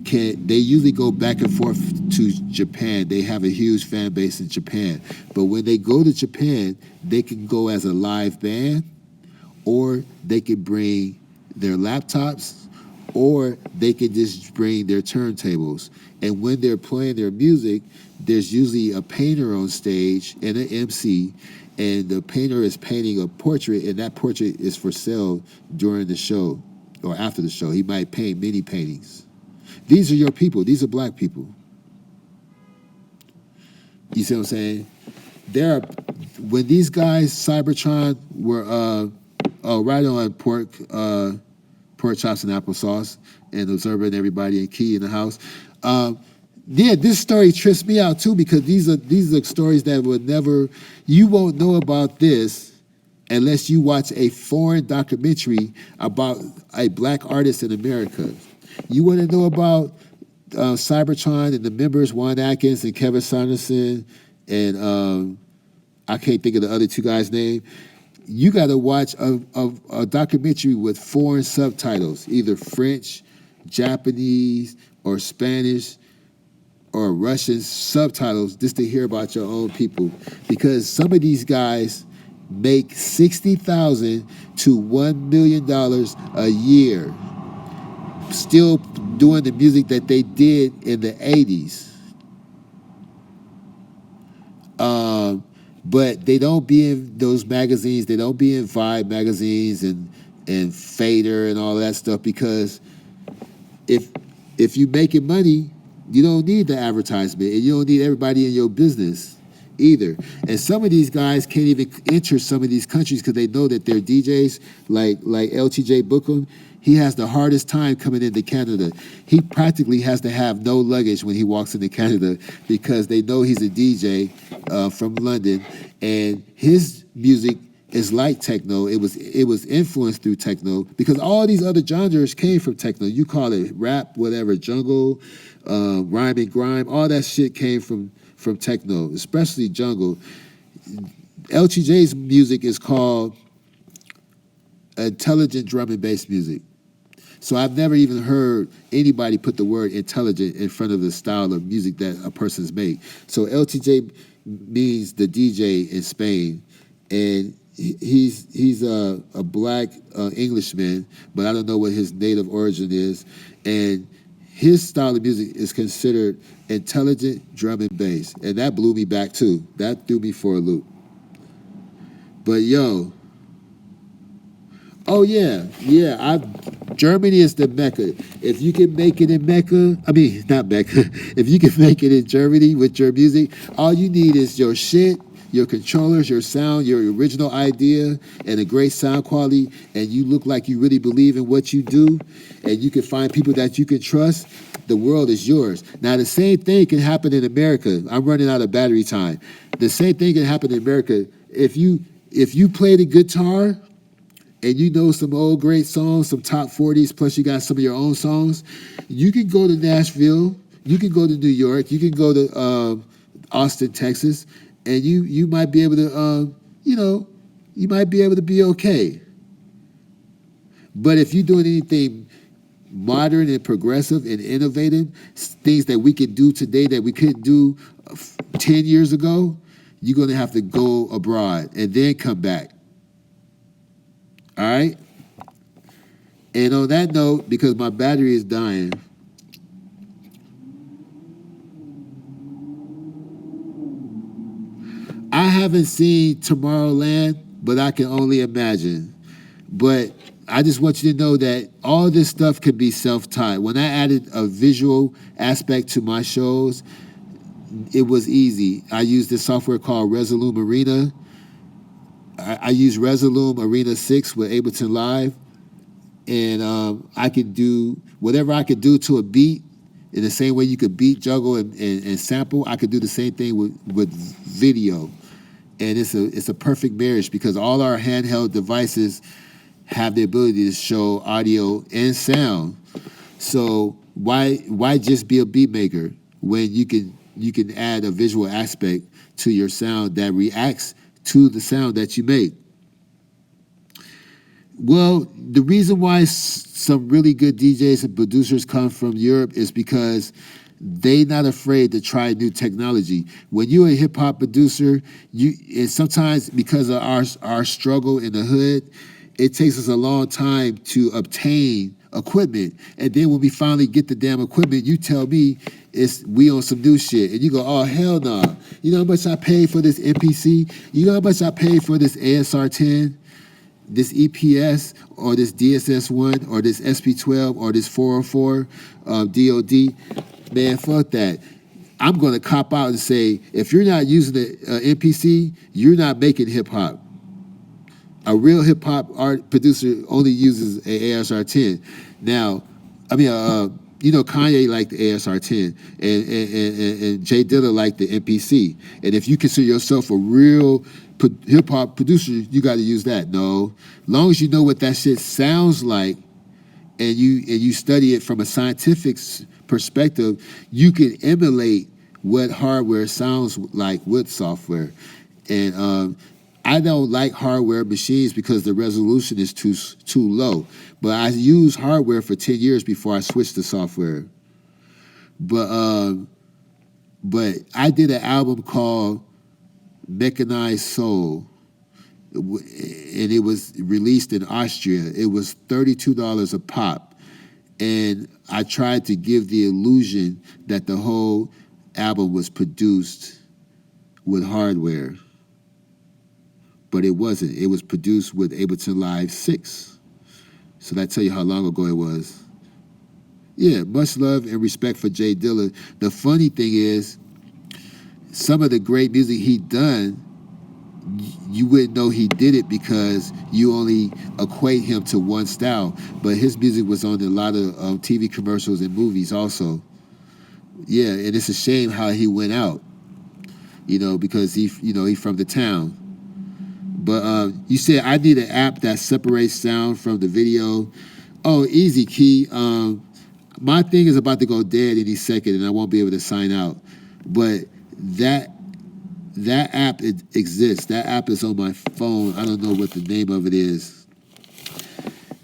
they usually go back and forth to Japan. They have a huge fan base in Japan. But when they go to Japan, they can go as a live band, or they can bring their laptops, or they can just bring their turntables. And when they're playing their music, there's usually a painter on stage and an MC, and the painter is painting a portrait, and that portrait is for sale during the show or after the show. He might paint many paintings. These are your people. These are black people. You see what I'm saying? When these guys, Cybertron, were right on pork chops and applesauce, and observing everybody and Key in the house. Yeah, this story trips me out too, because these are stories that you won't know about this unless you watch a foreign documentary about a black artist in America. You want to know about Cybertron and the members, Juan Atkins and Kevin Saunderson, and I can't think of the other two guys' name. You got to watch a documentary with foreign subtitles, either French, Japanese, or Spanish, or Russian subtitles, just to hear about your own people. Because some of these guys make $60,000 to $1 million a year, still doing the music that they did in the 80s. But they don't be in those magazines. They don't be in Vibe magazines and Fader and all that stuff, because if you making money, you don't need the advertisement, and you don't need everybody in your business either. And some of these guys can't even enter some of these countries because they know that they're DJs, like LTJ Bookham. He has the hardest time coming into Canada. He practically has to have no luggage when he walks into Canada, because they know he's a DJ from London, and his music is like techno. It was influenced through techno, because all these other genres came from techno. You call it rap, whatever, jungle, rhyme and grime, all that shit came from techno, especially jungle. LTJ's music is called intelligent drum and bass music. So I've never even heard anybody put the word intelligent in front of the style of music that a person's make. So LTJ means the DJ in Spain, and he's a black Englishman, but I don't know what his native origin is. And his style of music is considered intelligent drum and bass, and that blew me back too. That threw me for a loop. But yo. Oh yeah. Germany is the Mecca. If you can make it in Mecca, not Mecca. If you can make it in Germany with your music, all you need is your shit, your controllers, your sound, your original idea, and a great sound quality, and you look like you really believe in what you do, and you can find people that you can trust. the world is yours. Now, the same thing can happen in America. I'm running out of battery time. The same thing can happen in America. If you play the guitar and you know some old great songs, some top 40s, plus you got some of your own songs, you can go to Nashville, you can go to New York, you can go to Austin, Texas, and you might be able to, you might be able to be okay. But if you're doing anything modern and progressive and innovative, things that we can do today that we couldn't do 10 years ago, you're going to have to go abroad and then come back. All right? And on that note, because my battery is dying, I haven't seen Tomorrowland, but I can only imagine. But I just want you to know that all this stuff can be self-taught. When I added a visual aspect to my shows, it was easy. I used this software called Resolume Arena. I use Resolume Arena 6 with Ableton Live, and I could do whatever I could do to a beat. In the same way you could beat, juggle, and sample, I could do the same thing with video. And it's a perfect marriage because all our handheld devices have the ability to show audio and sound. So why just be a beat maker when you can add a visual aspect to your sound that reacts to the sound that you make? Well, the reason why some really good DJs and producers come from Europe is because they're not afraid to try new technology. When you're a hip hop producer, and sometimes because of our struggle in the hood, it takes us a long time to obtain equipment. And then when we finally get the damn equipment, you tell me we on some new shit. And you go, oh, hell no. Nah. You know how much I paid for this MPC? You know how much I paid for this ASR10? This EPS or this DSS1 or this SP12 or this 404 DOD? Man, fuck that. I'm going to cop out and say, if you're not using the MPC, you're not making hip-hop. A real hip-hop art producer only uses an ASR10. Now, I mean, Kanye liked the ASR10, and Jay Dilla liked the MPC. And if you consider yourself a real hip-hop producer, you got to use that. No, long as you know what that shit sounds like, and you study it from a scientific perspective, you can emulate what hardware sounds like with software. And I don't like hardware machines because the resolution is too low. But I used hardware for 10 years before I switched to software. But I did an album called Mechanized Soul, and it was released in Austria. It was $32 a pop. And I tried to give the illusion that the whole album was produced with hardware. But it wasn't. It was produced with Ableton Live 6. So that tell you how long ago it was. Yeah, much love and respect for Jay Dilla. The funny thing is, some of the great music he done, you wouldn't know he did it because you only equate him to one style. But his music was on a lot of TV commercials and movies also. Yeah, and it's a shame how he went out, because he from the town. But you said I need an app that separates sound from the video. Oh, easy, Key. My thing is about to go dead any second, and I won't be able to sign out. But that app exists. That app is on my phone. I don't know what the name of it is.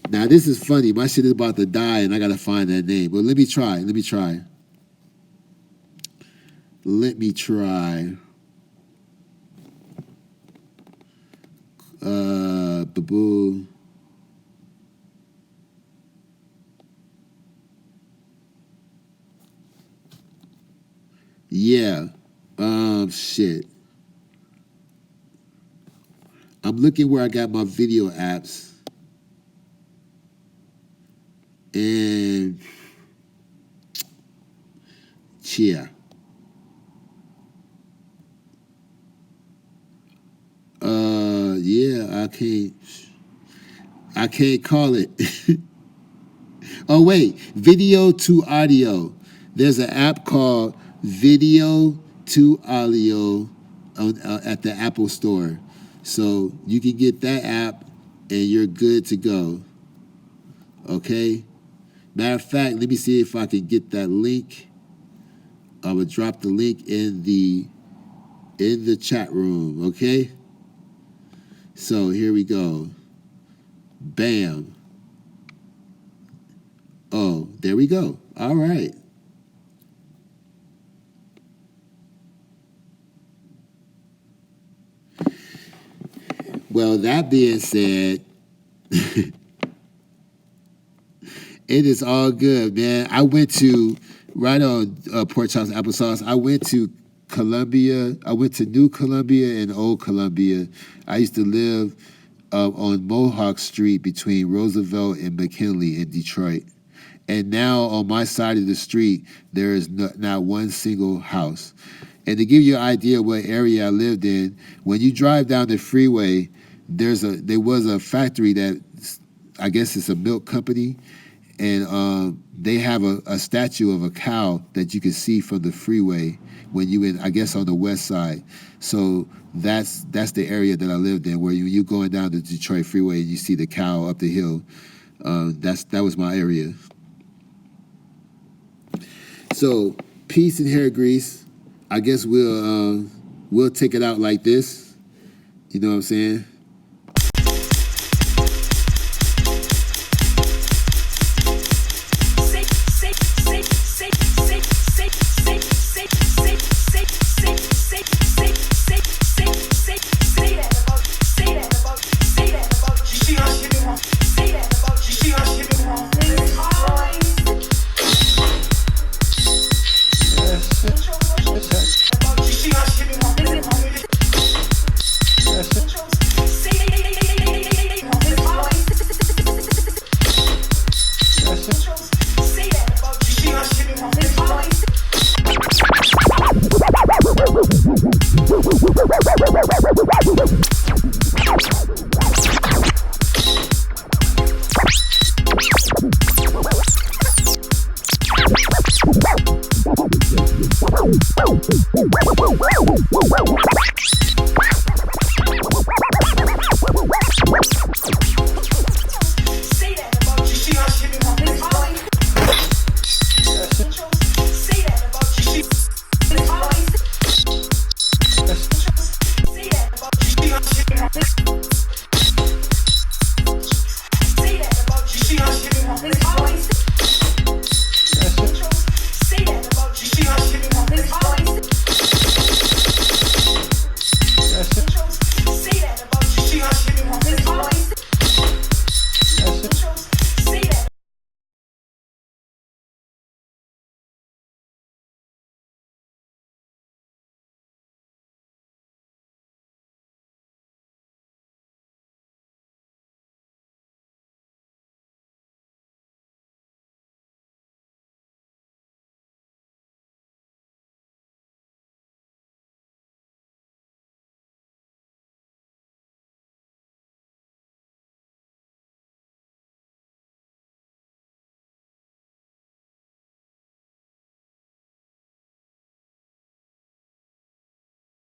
Now, this is funny. My shit is about to die, and I got to find that name. But let me try. Baboo. Yeah. Shit. I'm looking where I got my video apps. And yeah. Yeah, I can't call it. Oh wait, video to audio. There's an app called Video to Audio at the Apple Store. So you can get that app and you're good to go. Okay? Matter of fact, let me see if I can get that link. I will drop the link in the chat room, okay? So here we go. Bam. Oh, there we go. All right. Well, that being said, it is all good, man. I went to, right on Pork Chops and Applesauce, I went to Columbia. I went to New Columbia and Old Columbia. I used to live on Mohawk Street between Roosevelt and McKinley in Detroit. And now on my side of the street, there is not one single house. And to give you an idea of what area I lived in, when you drive down the freeway, there was a factory that, I guess it's a milk company, and they have a statue of a cow that you can see from the freeway when you in, I guess, on the west side. So that's the area that I lived in, where you going down the Detroit freeway and you see the cow up the hill. That was my area. So peace and hair grease. I guess we'll take it out like this. You know what I'm saying? Wow.